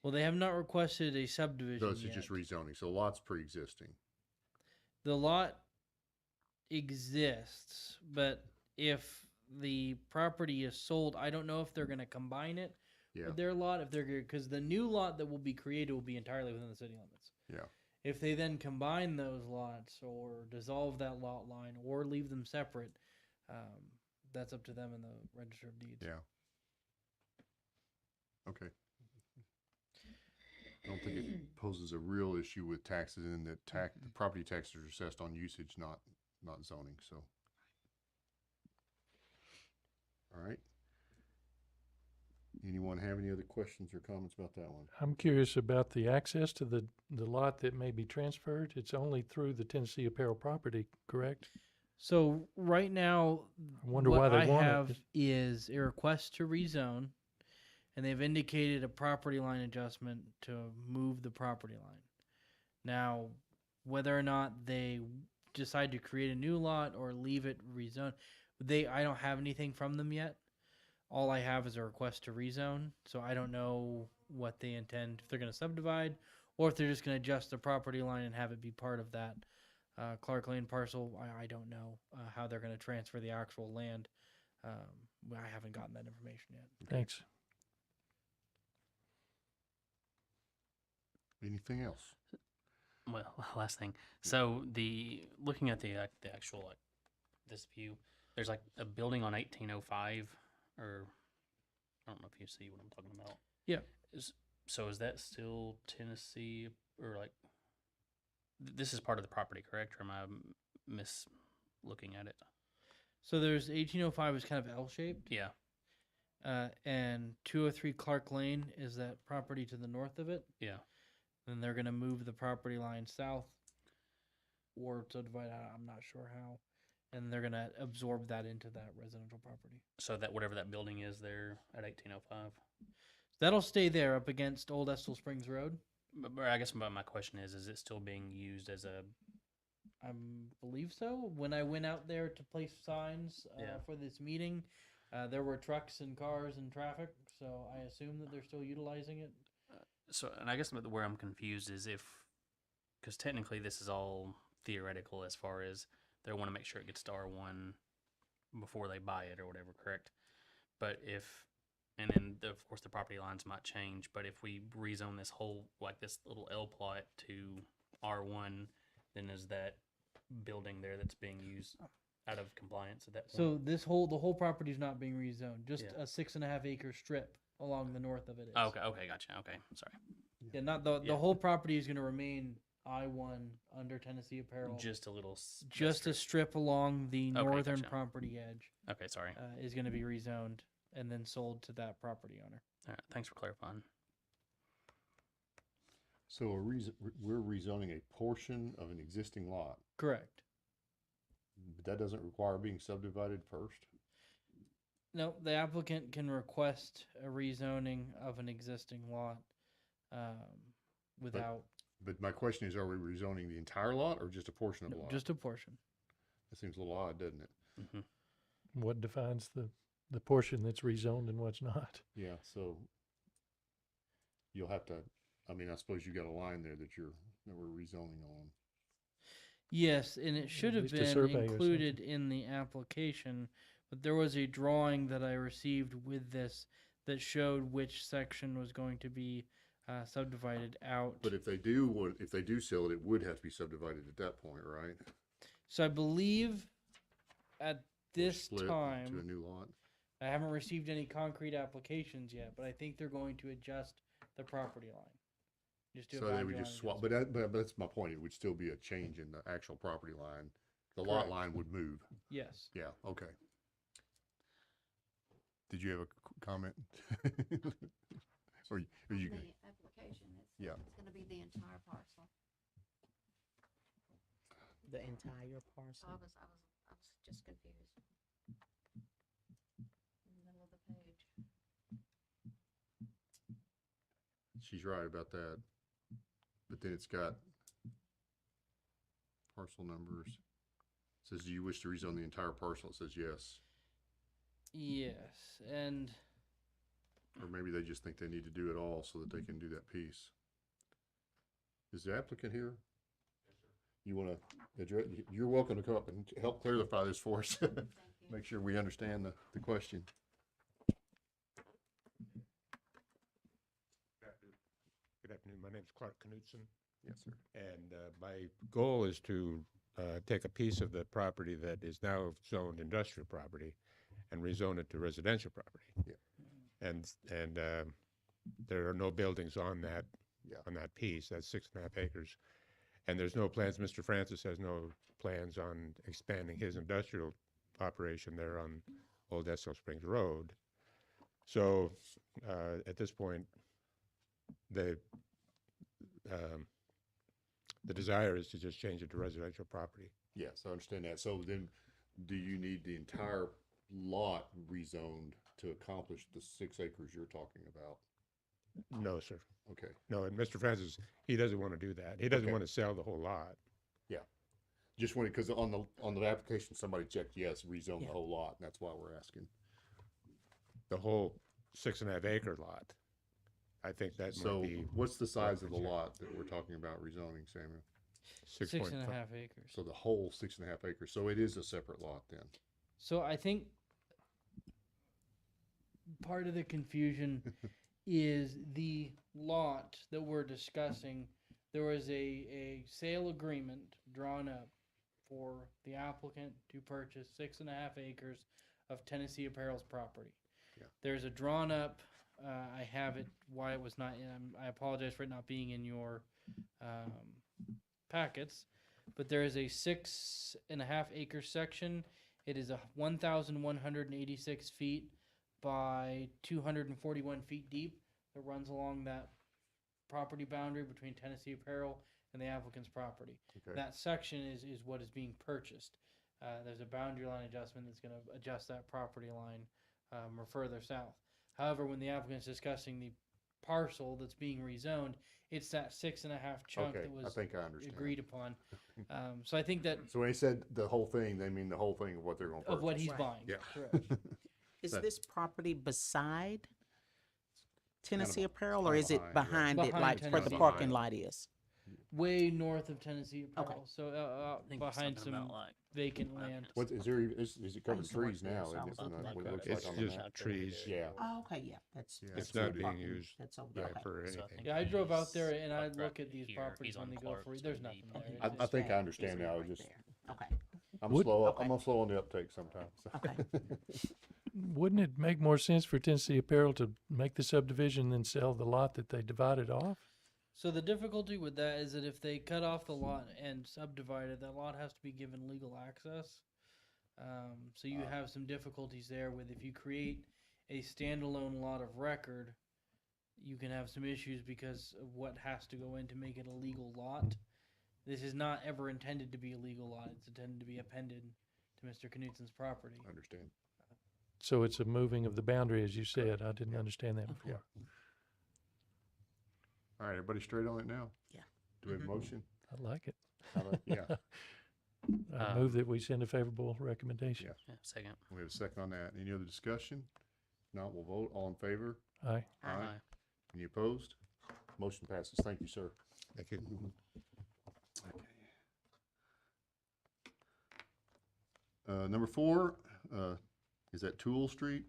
Well, they have not requested a subdivision So it's yet. just rezoning. So lot's pre-existing. The lot exists, but if the property is sold, I don't know if they're going to combine it Yeah. with their lot. If they're because the new lot that will be created will be entirely within the city limits. Yeah. If they then combine those lots or dissolve that lot line or leave them separate, that's up to them in the Register of Deeds. Yeah. Okay. I don't think it poses a real issue with taxes in that the property taxes are assessed on usage, not zoning, so. All right. Anyone have any other questions or comments about that one? I'm curious about the access to the lot that may be transferred. It's only through the Tennessee Apparel property, correct? So right now, I wonder what why they I want have it. is a request to rezone, and they've indicated a property line adjustment to move the property line. Now, whether or not they decide to create a new lot or leave it rezone, I don't have anything from them yet. All I have is a request to rezone, so I don't know what they intend, if they're going to subdivide or if they're just going to adjust the property line and have it be part of that Clark Lane parcel. I don't know how they're going to transfer the actual land. I haven't gotten that information yet. Thanks. Anything else? Well, last thing. So looking at the actual this view, there's like a building on 1805, or I don't know if you see what I'm talking about. Yeah. So is that still Tennessee, or like this is part of the property, correct? Or am I looking at it? So there's 1805 is kind of L-shaped, Yeah. and 203 Clark Lane is that property to the north of it. Yeah. Then they're going to move the property line south or subdivide out. I'm not sure how. And they're going to absorb that into that residential property. So that whatever that building is there at 1805. That'll stay there up against Old Estill Springs Road. But I guess my question is it still being used as a? I believe so. When I went out there to place signs Yeah. for this meeting, there were trucks and cars and traffic. So I assume that they're still utilizing it. So, and I guess where I'm confused is because technically this is all theoretical as far as they want to make sure it gets to R1 before they buy it or whatever, correct? But and then of course the property lines might change, but if we rezone this whole, like this little L plot to R1, then is that building there that's being used out of compliance at that point? So the whole property is not being rezoned. Just Yeah. a 6.5 acre strip along the north of it is. Oh, okay, gotcha. Okay, sorry. Yeah, not the Yeah. whole property is going to remain I-1 under Tennessee Apparel. Just a little. Just a strip along the Okay, northern gotcha. property edge Okay, sorry. is going to be rezoned and then sold to that property owner. All right, thanks for clarifying. So we're rezoning a portion of an existing lot, Correct. but that doesn't require being subdivided first? No, the applicant can request a rezoning of an existing lot without But my question is, are we rezoning the entire lot or just a portion of the no, lot? just a portion. That seems a little odd, doesn't it? Hmm. What defines the portion that's rezoned and what's not? Yeah, so you'll have to, I mean, I suppose you got a line there that we're rezoning on. Yes, and it should have least a been survey or included in the application, but there was a drawing that I received with this that showed which section was going to be subdivided out. But if they do sell it, it would have to be subdivided at that point, right? So I believe at Or this split time, to a new lot. I haven't received any concrete applications yet, but I think they're going to adjust the property line. Just do a So they boundary would line just swap, adjustment. but that's my point. It would still be a change in the actual property line. The lot Correct. line would move. Yes. Yeah, okay. Did you have a comment? Or you The application, Yeah. it's gonna be the entire parcel. The entire parcel. I was just confused. In the middle of the page. she's right about that. But then it's got parcel numbers. It says, do you wish to rezone the entire parcel? It says yes. Yes, and Or maybe they just think they need to do it all so that they can do that piece. Is the applicant here? You want to address, you're welcome to come up and help clarify this for us. Make sure we understand the question. Good afternoon. My name is Clark Knutson, Yes, sir. and my goal is to take a piece of the property that is now zoned industrial property and rezone it to residential property. Yeah. And there are no buildings on that Yeah. on that piece. That's 6.5 acres, and there's no plans. Mr. Francis has no plans on expanding his industrial operation there on Old Estill Springs Road. So at this point, the desire is to just change it to residential property. Yes, I understand that. So then, do you need the entire lot rezoned to accomplish the 6 acres you're talking about? No, sir. Okay, No, and Mr. Francis, he doesn't want to do that. He doesn't Okay. want to sell the whole lot. just wanted, because on the application, somebody checked yes, rezone the Yeah. whole lot, and that's why we're asking. The whole 6.5 acre lot. I think that So might be what's the size of the check. lot that we're talking about rezoning, Samuel? 6.5 acres. So the whole 6.5 acres, so it is a separate lot then? So I think part of the confusion is the lot that we're discussing. There was a sale agreement drawn up for the applicant to purchase 6.5 acres of Tennessee Apparel's property. Yeah. There's a drawn up, I have it, why it was not, I apologize for it not being in your packets, but there is a 6.5 acre section. It is a 1,186 feet by 241 feet deep that runs along that property boundary between Tennessee Apparel and the applicant's property. Okay. That section is what is being purchased. There's a boundary line adjustment that's going to adjust that property line or further south. However, when the applicant's discussing the parcel that's being rezoned, it's that 6.5 chunk Okay, that I was think I understand. agreed upon. So I think that So when they said the whole thing, they mean the whole thing of what they're gonna purchase? of what he's Right. buying. Yeah. Correct. Is That- this property beside Tennessee Kinda Apparel, or is it behind, yeah. behind it, Behind like where the Tennessee parking Apparel. lot is? Way north of Tennessee Okay. Apparel. So I think it's behind something some about like vacant land. What, is there, is it covered in used to work trees there, now? so I isn't was it? looking What like it that. looks It's like on the just map? trees. Yeah. Oh, okay, yeah, that's. Yeah, that's It's not the being parking used That's over Yeah, there, okay. for So I anything. think Yeah, I drove out there he's, and I like, look right at these here. properties He's when on they go Clark, for so there's it'd nothing be- there. Okay, It's I just- think I that understand is now, right just- there. Okay, I'm Would- slow, Okay. I'm slow on the uptake sometimes. so. okay. Wouldn't it make more sense for Tennessee Apparel to make the subdivision than sell the lot that they divided off? So the difficulty with that is that if they cut off the lot and subdivide it, that lot has to be given legal access. So you have some difficulties there with if you create a standalone lot of record, you can have some issues because of what has to go in to make it a legal lot. This is not ever intended to be a legal lot. It's intended to be appended to Mr. Knutsen's property. I understand. So it's a moving of the boundary, as you said. I didn't understand that Okay. before. All right, everybody straight on it now? Yeah. Do we have a motion? I like it. Yeah, I move that we send a favorable recommendation. Yeah. Yeah, second. we have a second on that. Any other discussion? Not, we'll vote. All in favor? Aye. Aye. Any opposed? Motion passes. Thank you, sir. Thank you. Number 4, is at Toole Street.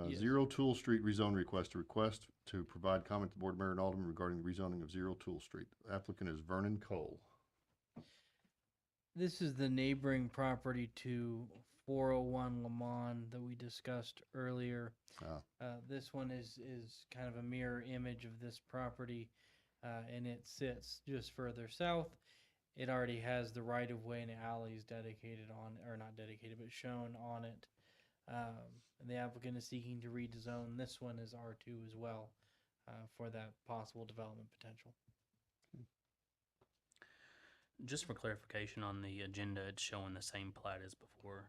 Yes. 0 Toole Street rezone request. A request to provide comment to Board Mayor and Alderman regarding the rezoning of 0 Toole Street. Applicant is Vernon Cole. This is the neighboring property to 401 Lamont that we discussed earlier. This one is kind of a mirror image of this property, and it sits just further south. It already has the right of way and alleys dedicated on, or not dedicated, but shown on it. And the applicant is seeking to rezone this one as R2 as well for that possible development potential. Just for clarification on the agenda, it's showing the same plat as before.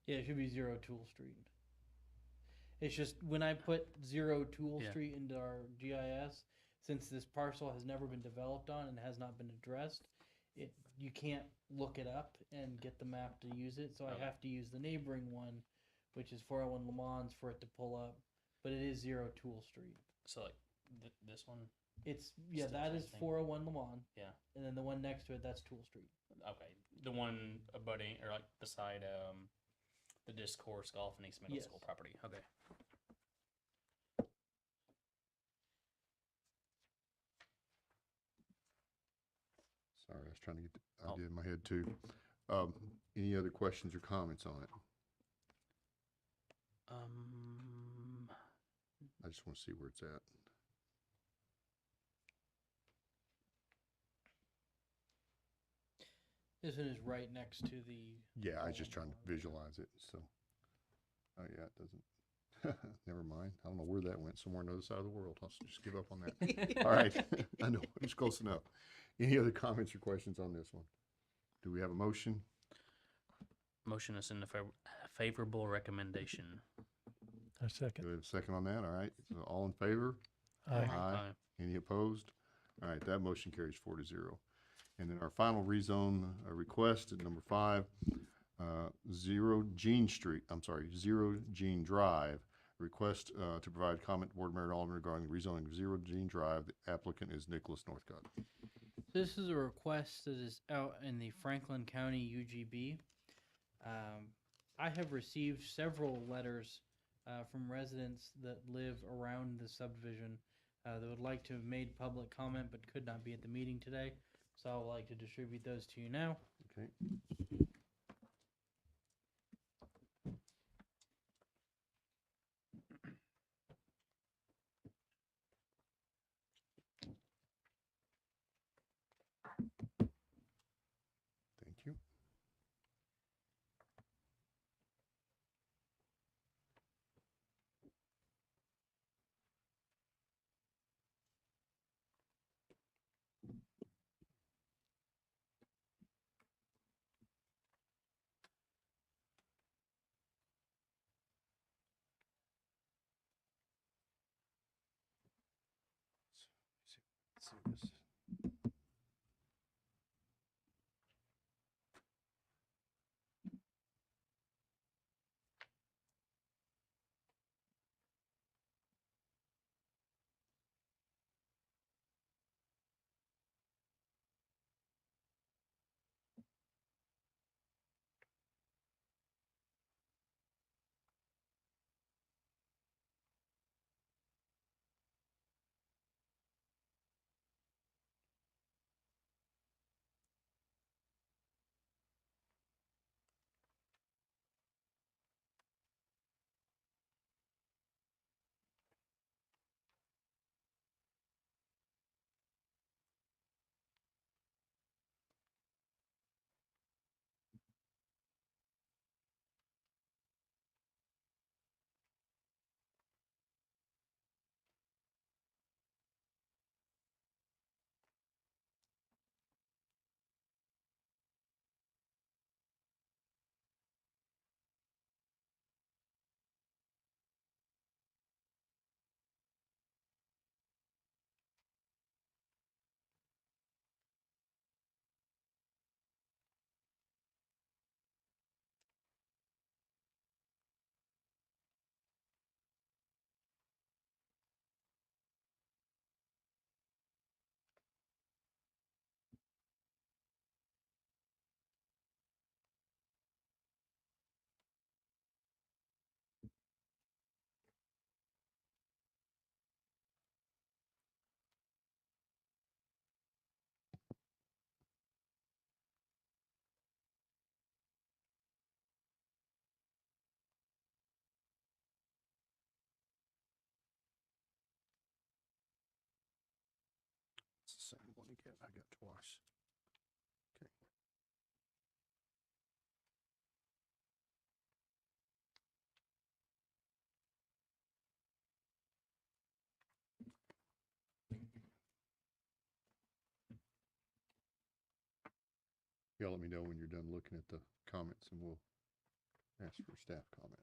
Yeah, it should be 0 Toole Street. It's just when I put 0 Toole Yeah. Street into our GIS, since this parcel has never been developed on and has not been addressed, you can't look it up and get the map to use it. So Okay. I have to use the neighboring one, which is 401 Lamont, for it to pull up. But it is 0 Toole Street. So like this one. It's Still that same is thing. 401 Lamont, Yeah. and then the one next to it, that's Toole Street. Okay. The one abutting or like beside the Discourse Golf and East Middle Yes. School property. Okay. Sorry, I was trying to get the idea in my head too. Any other questions or comments on it? I just want to see where it's at. This one is right next to the. Yeah, I was just trying to visualize it, so. Oh, yeah, it doesn't. Never mind. I don't know where that went. Somewhere on the other side of the world. I'll just give up on that. All right. I know. It's close enough. Any other comments or questions on this one? Do we have a motion? Motion to send a favorable recommendation. I Do second. we have a second on that? All right. So all in favor? Aye. Aye. Any opposed? All right, that motion carries 4-0. And then our final rezone request at number 5, 0 Gene Drive. Request to provide comment to Board Mayor and Alderman regarding the rezoning of 0 Gene Drive. The applicant is Nicholas Northcott. This is a request that is out in the Franklin County UGB. I have received several letters from residents that live around the subdivision that would like to have made public comment but could not be at the meeting today. So I would like to distribute those to you now. Okay. Thank you. Let's see this. It's the same one again. I got twice. Okay. Y'all let me know when you're done looking at the comments and we'll ask for staff comments.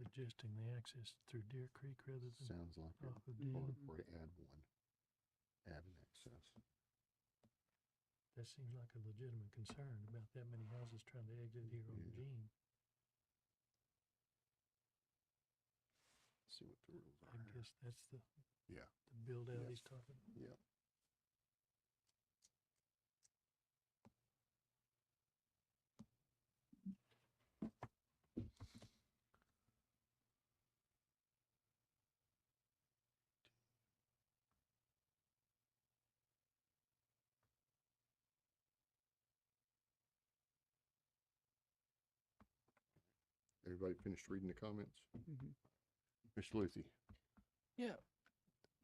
suggesting the access through Deer Creek rather than Sounds like it. off of Or Dean. or to add one. Add an access. That seems like a legitimate concern about that many houses trying to exit here on Yeah. Jean. See what the rules I are here. guess that's the Yeah. the build out Yeah. he's talking about. Yeah. Everybody finished reading the comments? Mr. Lucy? Yeah.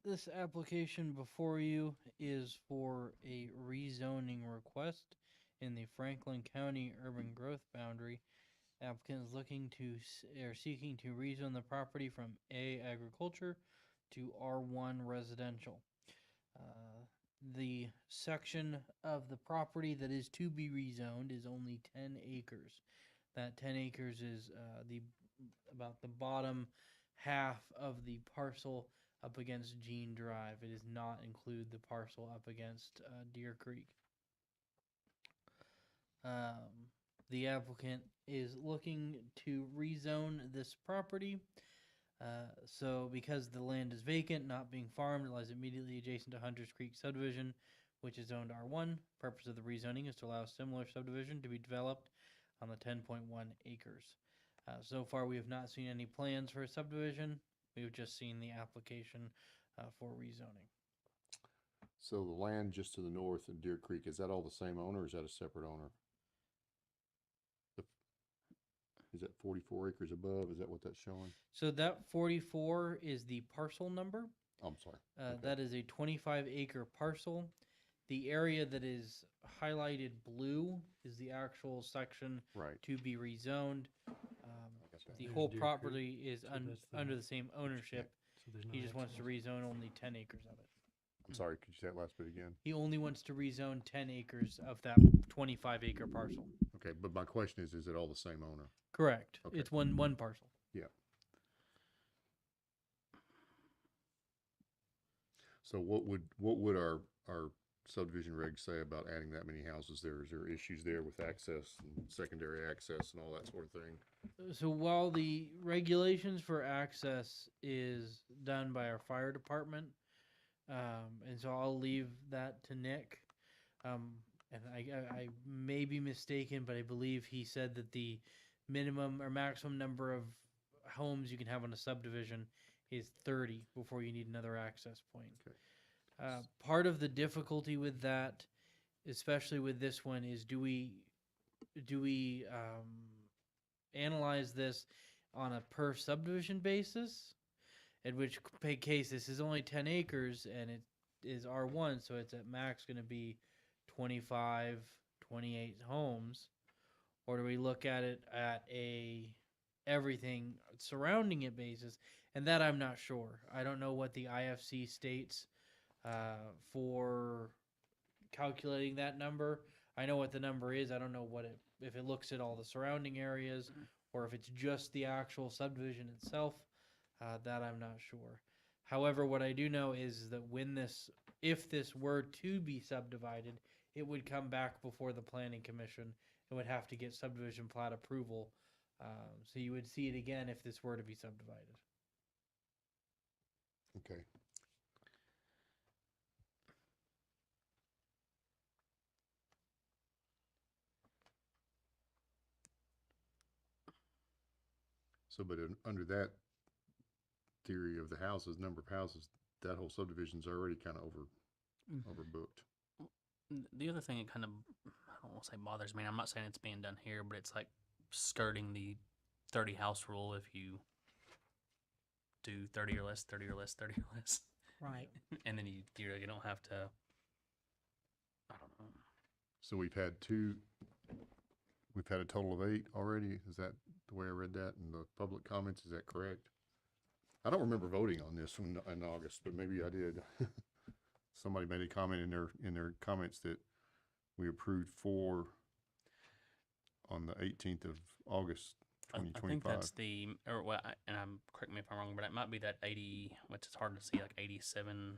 This application before you is for a rezoning request in the Franklin County urban growth boundary. Applicant is looking to, or seeking to rezone the property from A agriculture to R1 residential. The section of the property that is to be rezoned is only 10 acres. That 10 acres is about the bottom half of the parcel up against Jean Drive. It does not include the parcel up against Deer Creek. The applicant is looking to rezone this property. So because the land is vacant, not being farmed, it lies immediately adjacent to Hunters Creek subdivision, which is zoned R1. Purpose of the rezoning is to allow similar subdivision to be developed on the 10.1 acres. So far, we have not seen any plans for a subdivision. We've just seen the application for rezoning. So the land just to the north of Deer Creek, is that all the same owner or is that a separate owner? Is that 44 acres above? Is that what that's showing? So that 44 is the parcel number. I'm sorry. Okay. That is a 25-acre parcel. The area that is highlighted blue is the actual section Right. to be rezoned. I got that. The There's whole Deer Creek, property is so that's the under one. the same ownership. So there's no He just wants to access. rezone only 10 acres of it. I'm sorry, could you say that last bit again? He only wants to rezone 10 acres of that 25-acre parcel. Okay, but my question is it all the same owner? Correct. Okay. It's one parcel. So what would our subdivision regs say about adding that many houses there? Is there issues there with access and secondary access and all that sort of thing? So while the regulations for access is done by our fire department, and so I'll leave that to Nick. And I may be mistaken, but I believe he said that the minimum or maximum number of homes you can have on a subdivision is 30 before you need another access point. Okay. Part of the difficulty with that, especially with this one, is do we analyze this on a per subdivision basis? In which case this is only 10 acres and it is R1, so it's at max going to be 25, 28 homes. Or do we look at it at a everything surrounding it basis? And that I'm not sure. I don't know what the IFC states for calculating that number. I know what the number is. I don't know what it, if it looks at all the surrounding areas or if it's just the actual subdivision itself. That I'm not sure. However, what I do know is that if this were to be subdivided, it would come back before the planning commission. It would have to get subdivision plat approval. So you would see it again if this were to be subdivided. Okay. So, but under that theory of the houses, number of houses, that whole subdivision's already kind of overbooked. The other thing that kind of, I don't want to say bothers me, I'm not saying it's being done here, but it's like skirting the 30 house rule if you do 30 or less, 30 or less, 30 or less. Right. And then you don't have to, I don't know. So we've had a total of 8 already. Is that the way I read that in the public comments? Is that correct? I don't remember voting on this one in August, but maybe I did. Somebody made a comment in their comments that we approved 4 on the 18th of August I think 2025. that's the, or well, and I'm correct me if I'm wrong, but it might be that 80, which is hard to see, like 87,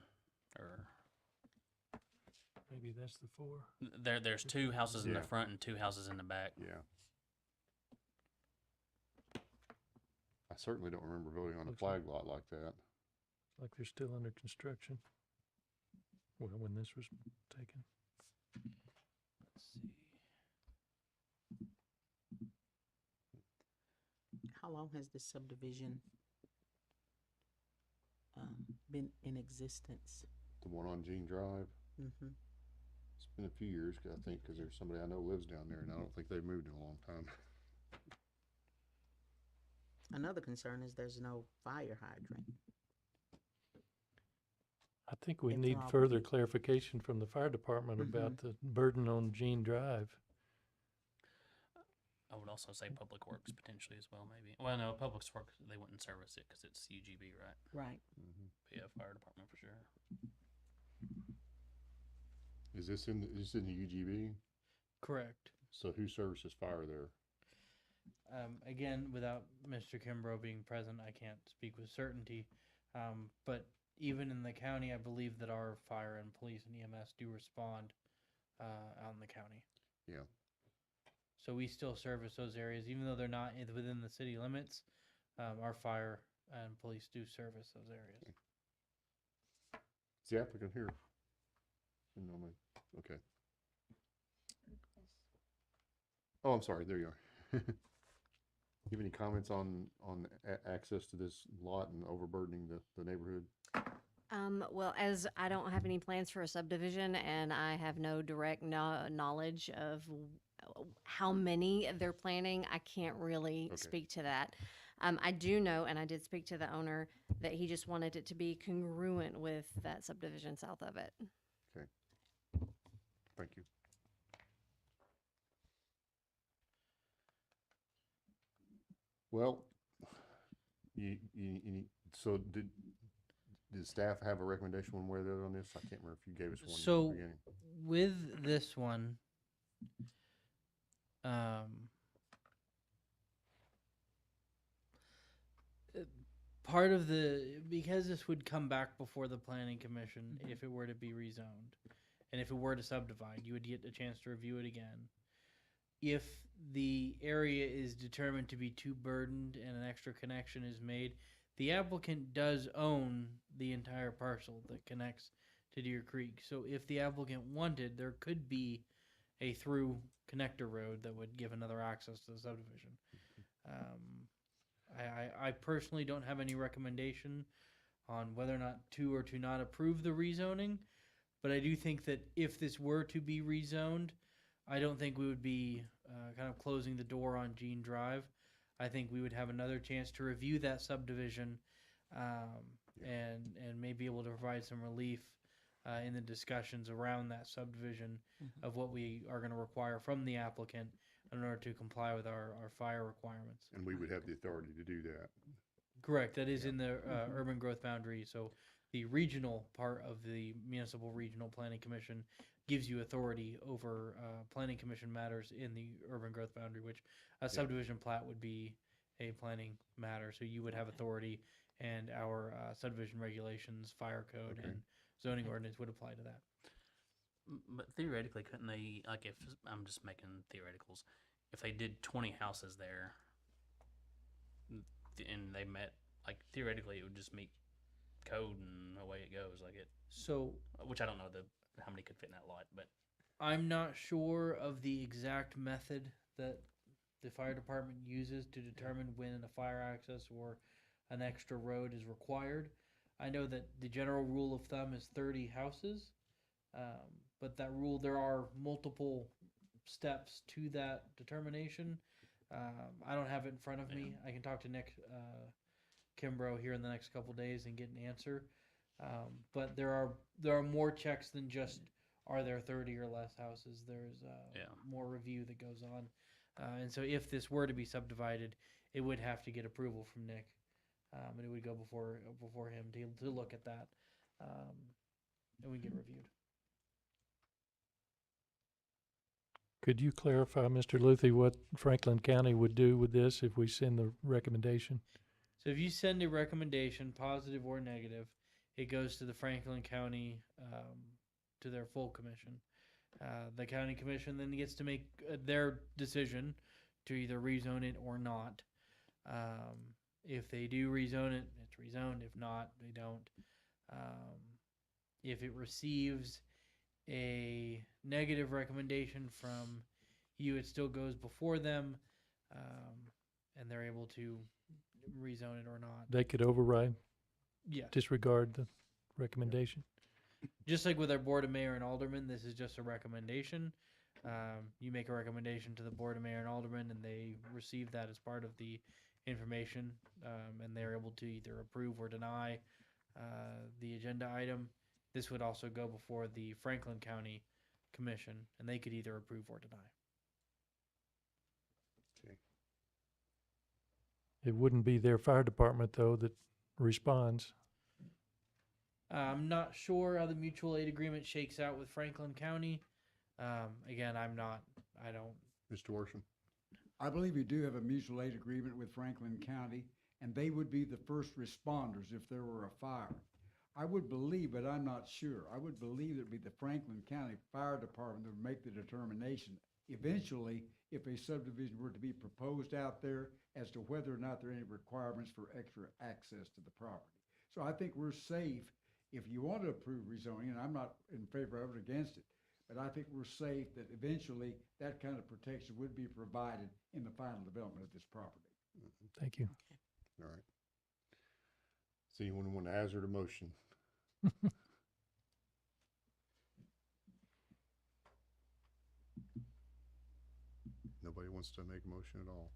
or Maybe that's the 4. there's 2 houses in the Yeah. front and 2 houses in the back. Yeah. I certainly don't remember voting on a Looks like- flag lot like that. Like they're still under construction. Well, when this was taken. Let's see. How long has this subdivision been in existence? The one on Jean Drive, Mm-hmm. it's been a few years, I think, because there's somebody I know lives down there, and I don't think they've moved in a long time. Another concern is there's no fire hydrant. I think we It's need all- further clarification from the fire department about Mhm. the burden on Jean Drive. I would also say Public Works potentially as well, maybe. Well, no, Public Works, they wouldn't service it because it's UGB, right? Right. But yeah, fire department for sure. Is this in the UGB? Correct. So who services fire there? Again, without Mr. Kimbrough being present, I can't speak with certainty. But even in the county, I believe that our fire and police and EMS do respond out in the county. Yeah. So we still service those areas, even though they're not within the city limits. Our fire and police do service those areas. Is the applicant here? No, okay. Oh, I'm sorry, there you are. You have any comments on access to this lot and overburdening the neighborhood? Well, as I don't have any plans for a subdivision and I have no direct knowledge of how many they're planning, I can't really Okay. speak to that. I do know, and I did speak to the owner, that he just wanted it to be congruent with that subdivision south of it. Thank you. Well, so did staff have a recommendation one way or the other on this? I can't remember if you gave us one at So- the beginning. With this one, part of because this would come back before the planning commission if it were to be rezoned, and if it were to subdivide, you would get a chance to review it again. If the area is determined to be too burdened and an extra connection is made, the applicant does own the entire parcel that connects to Deer Creek. So if the applicant wanted, there could be a through connector road that would give another access to the subdivision. I personally don't have any recommendation on whether or not to or to not approve the rezoning, but I do think that if this were to be rezoned, I don't think we would be kind of closing the door on Jean Drive. I think we would have another chance to review that subdivision and may be able to provide some relief in the discussions around that subdivision of what we are going to require from the applicant in order to comply with our fire requirements. And we would have the authority to do that. Correct. That is in the urban growth boundary. So the regional part of the Municipal Regional Planning Commission gives you authority over planning commission matters in the urban growth boundary, which a subdivision plat would be a planning matter. So you would have authority, and our subdivision regulations, fire code, Okay. and zoning ordinance would apply to that. But theoretically, couldn't they, like, if I'm just making theoreticals, if they did 20 houses there and they met, like, theoretically, it would just meet code and away it goes, like it, So which I don't know how many could fit in that lot, but I'm not sure of the exact method that the fire department uses to determine when a fire access or an extra road is required. I know that the general rule of thumb is 30 houses, but that rule, there are multiple steps to that determination. I don't have it in front of me. I can talk to Nick Kimbrough here in the next couple days and get an answer. But there are more checks than just are there 30 or less houses. There's more review that goes on, and so if this were to be subdivided, it would have to get approval from Nick, and it would go before him to look at that, and we get reviewed. Could you clarify, Mr. Luthi, what Franklin County would do with this if we send the recommendation? So if you send a recommendation, positive or negative, it goes to the Franklin County, to their full commission. The county commission then gets to make their decision to either rezone it or not. If they do rezone it, it's rezoned. If not, they don't. If it receives a negative recommendation from you, it still goes before them, and they're able to rezone it or not. They could override, Yeah. disregard the recommendation? Just like with our board of mayor and aldermen, this is just a recommendation. You make a recommendation to the board of mayor and aldermen, and they receive that as part of the information, and they're able to either approve or deny the agenda item. This would also go before the Franklin County Commission, and they could either approve or deny. It wouldn't be their fire department, though, that responds. I'm not sure how the mutual aid agreement shakes out with Franklin County. Again, I don't. Mr. Worsham? I believe we do have a mutual aid agreement with Franklin County, and they would be the first responders if there were a fire. I would believe, but I'm not sure. I would believe it'd be the Franklin County Fire Department that would make the determination eventually if a subdivision were to be proposed out there as to whether or not there are any requirements for extra access to the property. So I think we're safe if you want to approve rezoning, and I'm not in favor of it or against it, but I think we're safe that eventually that kind of protection would be provided in the final development of this property. Thank you. All right. Does anyone want to hazard a motion? Nobody wants to make a motion at all.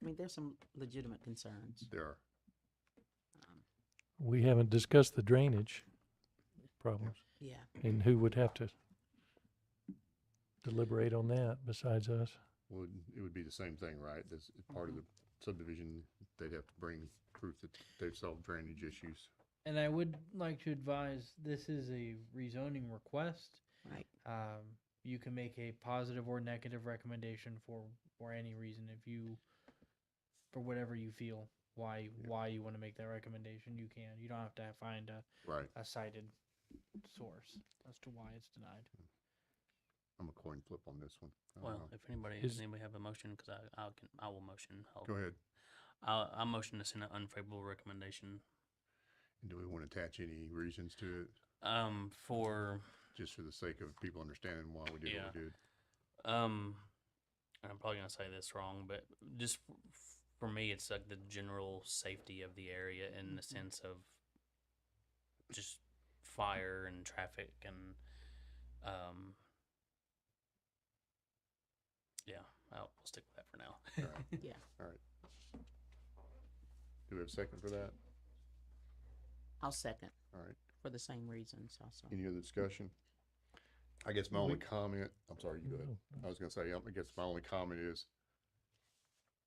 I mean, there's some legitimate concerns. There are. We haven't discussed the drainage problems, Yeah. and who would have to deliberate on that besides us? Well, it would be the same thing, right? As part of the subdivision, they'd have to bring proof that they've solved drainage issues. And I would like to advise, this is a rezoning request. Right. You can make a positive or negative recommendation for any reason. If you, for whatever you feel, why you want to make that recommendation, you can. You don't have to find Right. a cited source as to why it's denied. I'm a coin flip on this one. I don't Well, know. if anybody Is- have a motion, because I will motion. Go ahead. I'll motion to send an unfavorable recommendation. And do we want to attach any reasons to it, For just for the sake of people understanding why we did what we did? and I'm probably gonna say this wrong, but just for me, it's like the general safety of the area in the sense of just fire and traffic and yeah, we'll stick with that for now. All right. Yeah. All right. Do we have a second for that? I'll second All right. for the same reasons also. Any other discussion? I guess my only comment, I'm sorry, you go ahead. I was gonna say, I guess my only comment is,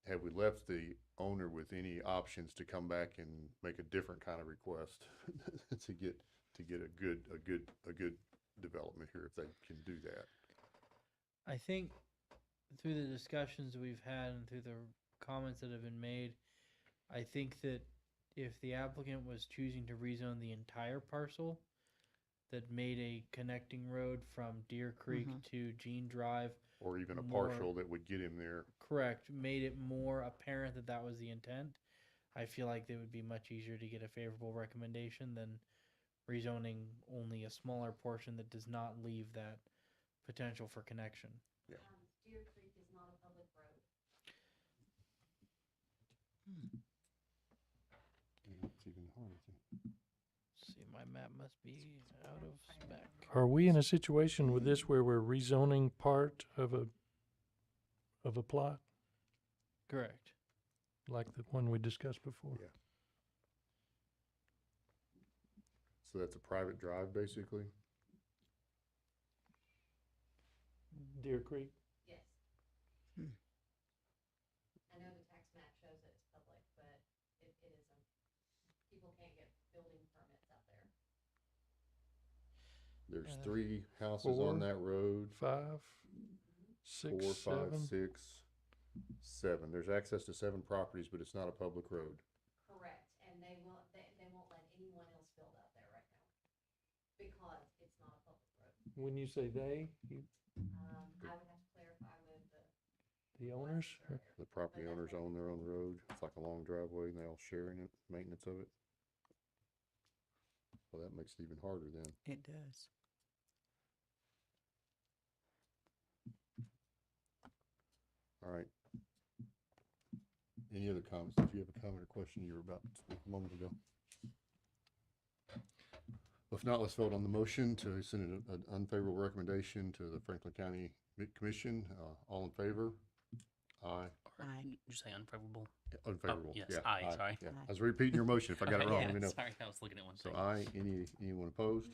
have we left the owner with any options to come back and make a different kind of request to get a good development here if they can do that? I think through the discussions we've had and through the comments that have been made, I think that if the applicant was choosing to rezone the entire parcel that made a connecting road from Deer Creek to Jean Drive, Or even a More- partial that would get him there? correct, made it more apparent that that was the intent, I feel like it would be much easier to get a favorable recommendation than rezoning only a smaller portion that does not leave that potential for connection. Deer Creek is not a public road. It's even harder to- See, my map must be out of spec. Are we in a situation with this where we're rezoning part of a plot, Correct. like the one we discussed before? Yeah. So that's a private drive, basically? Deer Creek? Yes. I know the tax map shows that it's public, but it isn't. People can't get building permits out There's 3 houses four, on that road. 5, 6, 4, 5, 7. 6, 7. There's access to 7 properties, but it's not a public road. Correct, and they won't let anyone else build out there right now because it's not a public road. When you say they, I would have to clarify with the owners? The property owners own their own road. It's like a long driveway and they all sharing it, maintenance of it. Well, that makes it even harder then. It does. All right. Any other comments? If you have a comment or question you were about to speak a moment ago. If not, let's vote on the motion to send an unfavorable recommendation to the Franklin County Commission. All in favor? Aye. Or Aye. did you say unfavorable? Unfavorable. yes, Yeah, aye, sorry. Yeah. I was repeating your motion. If I got it Okay, wrong, yeah, let me know. Sorry, I was looking at one So thing. aye. Anyone opposed?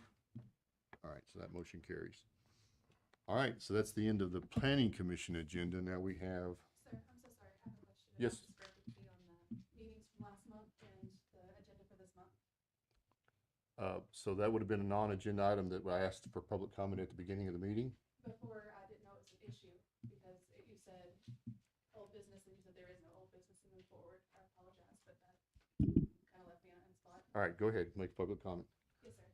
All right, so that motion carries. All right, so that's the end of the Planning Commission agenda. Now we have, Sir, I'm so sorry, I have a question. Yes. About discrepancy on the meetings from last month and the agenda for this month. so that would have been a non-agenda item that I asked for public comment at the beginning of the meeting. Before, I didn't know it was an issue because you said old business and you said there is no old business to move forward. I apologize, but that kind of left me on the spot. All right, go ahead, make public comment. Yes, sir.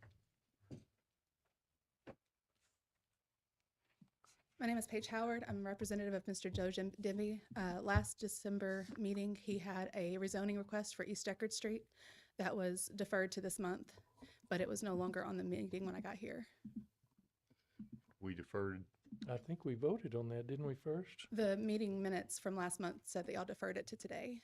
My name is Paige Howard. I'm a representative of Mr. Joe Dimby. Last December meeting, he had a rezoning request for East Deckard Street that was deferred to this month, but it was no longer on the meeting when I got here. We deferred. I think we voted on that, didn't we, first? The meeting minutes from last month said that y'all deferred it to today.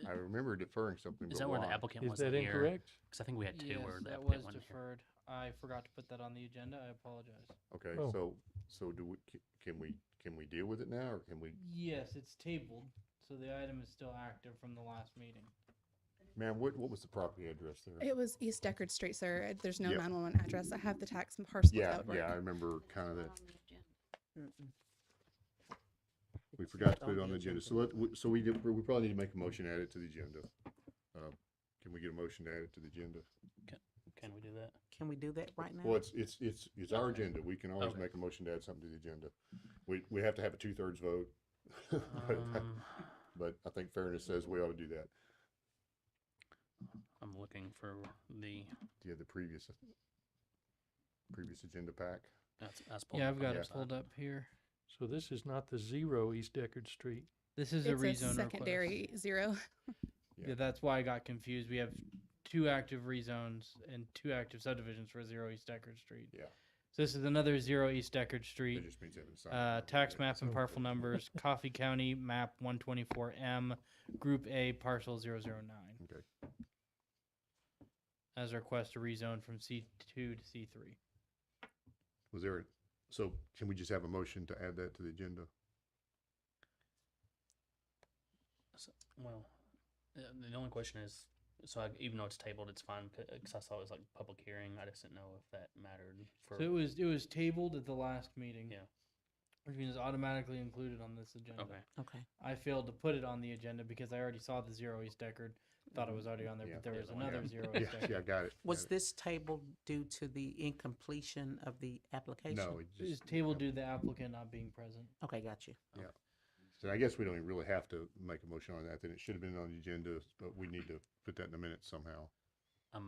I remember deferring something. Is but that where the why? applicant Is wasn't that here? incorrect? Because I think we had 2 Yes, where the that applicant was wasn't here. deferred. I forgot to put that on the agenda. I apologize. Okay, Oh. so do we, can we deal with it now, or can we? Yes, it's tabled, so the item is still active from the last meeting. Ma'am, what was the property address there? It was East Deckard Street, sir. There's no Yep. 911 address. I have the tax and parcel. Yeah, that would yeah, I work. remember kind of that. On the agenda. We forgot to put it on the agenda, so we probably need to make a motion, add it to the agenda. Can we get a motion to add it to the agenda? Can we do that? Can we do that right now? Well, it's our Okay. agenda, we can always Okay. make a motion to add something to the agenda. We have to have a 2/3 vote. But I think fairness says we ought to do that. I'm looking for the. Do you have the previous agenda pack? That's pulled Yeah, up I've got on it the side. pulled up here. So this is not the 0 East Deckard Street. This is a It's a rezone secondary request. zero. Yeah, that's why I got confused. We have 2 active rezones and 2 active subdivisions for 0 East Deckard Street. Yeah. So this is another 0 East Deckard That Street. just means having signed. Tax map and So- parcel numbers, Coffee County, map 124M, Group A, parcel 009. Okay. As a request to rezone from C2 to C3. Was there, so can we just have a motion to add that to the agenda? Well, the only question is, so even though it's tabled, it's fine because I saw it was like public hearing. I just didn't know if that mattered for. So it was tabled at the last meeting. Yeah. Which means it's automatically included on this agenda. Okay. Okay. I failed to put it on the agenda because I already saw the 0 East Deckard. Thought it was already on there, Yeah. but there Yeah, was the one another here. 0 Yeah, East Deckard. yeah, got it. Was got it. this table due to the incompletion of the application? No, it It was just. tabled due to the applicant not being present. Okay, got you. So I guess we don't even really have to make a motion on that, then it should have been on the agenda, but we need to put that in the minutes somehow. I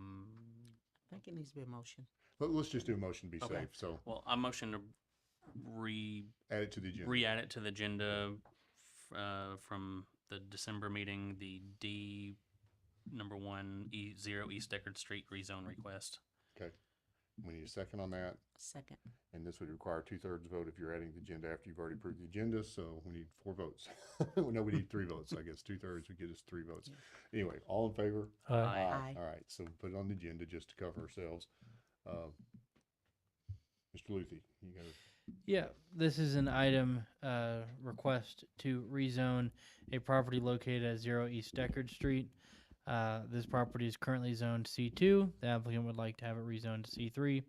think it needs to be a motion. But let's just do a motion to be Okay. safe, so Well, I motion to add it to the agenda. re-add it to the agenda from the December meeting, the D number 1 0 East Deckard Street rezone request. Okay. We need a second on that, Second. and this would require a 2/3 vote if you're adding the agenda after you've already approved the agenda, so we need 4 votes. No, we need 3 votes, I guess. 2/3 would get us 3 votes. Anyway, all in favor? Aye. Aye. All right, so put it on the agenda just to cover ourselves. Mr. Luthi, you got it. Yeah, this is an item request to rezone a property located at 0 East Deckard Street. This property is currently zoned C2. The applicant would like to have it rezoned to C3.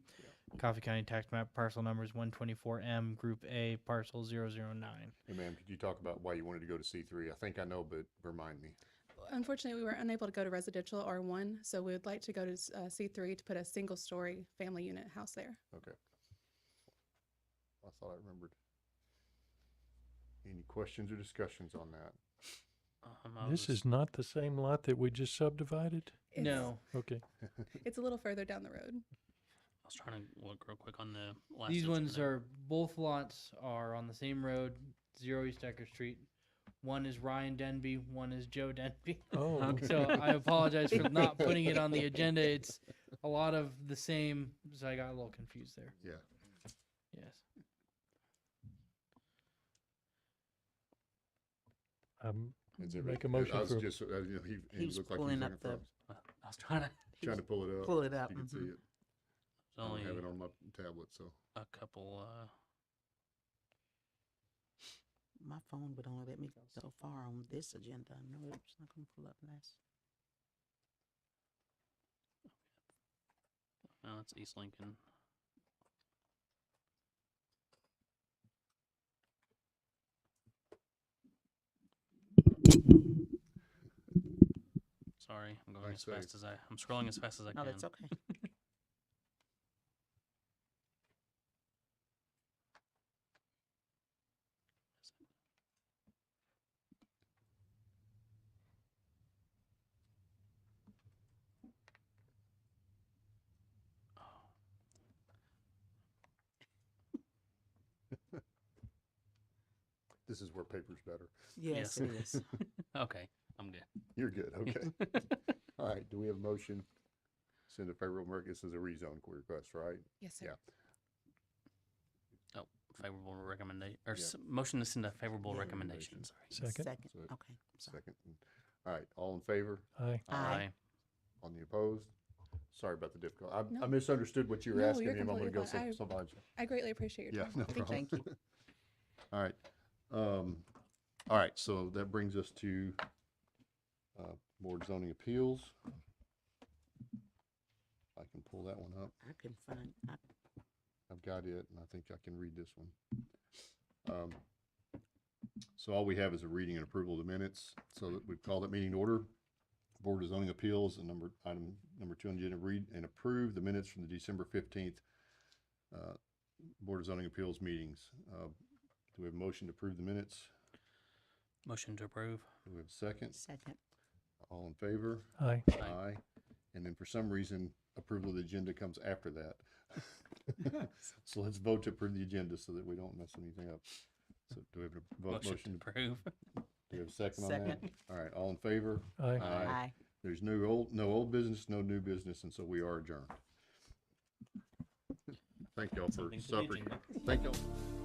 Coffee County tax map parcel numbers 124M, Group A, parcel 009. Hey, ma'am, could you talk about why you wanted to go to C3? I think I know, but remind me. unfortunately, we were unable to go to residential R1, so we would like to go to C3 to put a single-story family unit house there. Okay. I thought I remembered. Any questions or discussions on that? This is not the same lot that we just subdivided? No, Okay. It's a little further down the road. I was trying to look real quick on the last. these ones agenda. are, both lots are on the same road, 0 East Decker Street. One is Ryan Denby, one is Joe Denby. Oh, Okay. So I apologize for not putting it on the agenda. It's a lot of the same, so I got a little confused there. Yeah. Yes. Is there- Make a motion I was for, just, you know, he He was looked like he pulling was up in front the- of us. I was trying to. Trying to pull it up. Pull it up. You can see mhm. it. There's I only don't have it on my tablet, so. a couple. My phone would only let me go so far on this agenda. I know it's not gonna pull up less. No, it's East Lincoln. Sorry, I'm going I as see. fast as I'm scrolling as fast as I No, can. that's okay. This is where paper's better. Yes, it is. Okay, I'm good. You're good, okay. All right, do we have a motion? Send a favorable mark, this is a rezone request, right? Yes, sir. Yeah. Oh, favorable recommendation or Yeah. Motion to send a favorable Yeah. recommendation. Sorry. second? Second. So- Okay. Sorry. Second. All right, all in favor? Aye. Aye. On the opposed? Sorry about the difficulty. I No. misunderstood what you were No, asking you're me a moment ago, completely so fine. somebody. I greatly appreciate your Yeah, time. no Thank you. problem. Thank you. All right. All right, so that brings us to Board Zoning Appeals. I can pull that one up. I can find. I've got it, and I think I can read this one. So all we have is a reading and approval of the minutes, so that we've called that meeting to order. Board of Zoning Appeals, and item number 2 on the agenda, read and approve the minutes from the December 15th Board of Zoning Appeals meetings. Do we have a motion to approve the minutes? Motion to approve. Do we have a second? Second. All in favor? Aye. Aye. And then for some reason, approval of the agenda comes after that. So let's vote to approve the agenda so that we don't mess anything up. So do we have a Motion to approve. Do we have a second on that? Second. All right, all in favor? Aye. Aye. There's no old business, no new business, and so we are adjourned. Thank y'all for Something to suffering. mention. Thank y'all.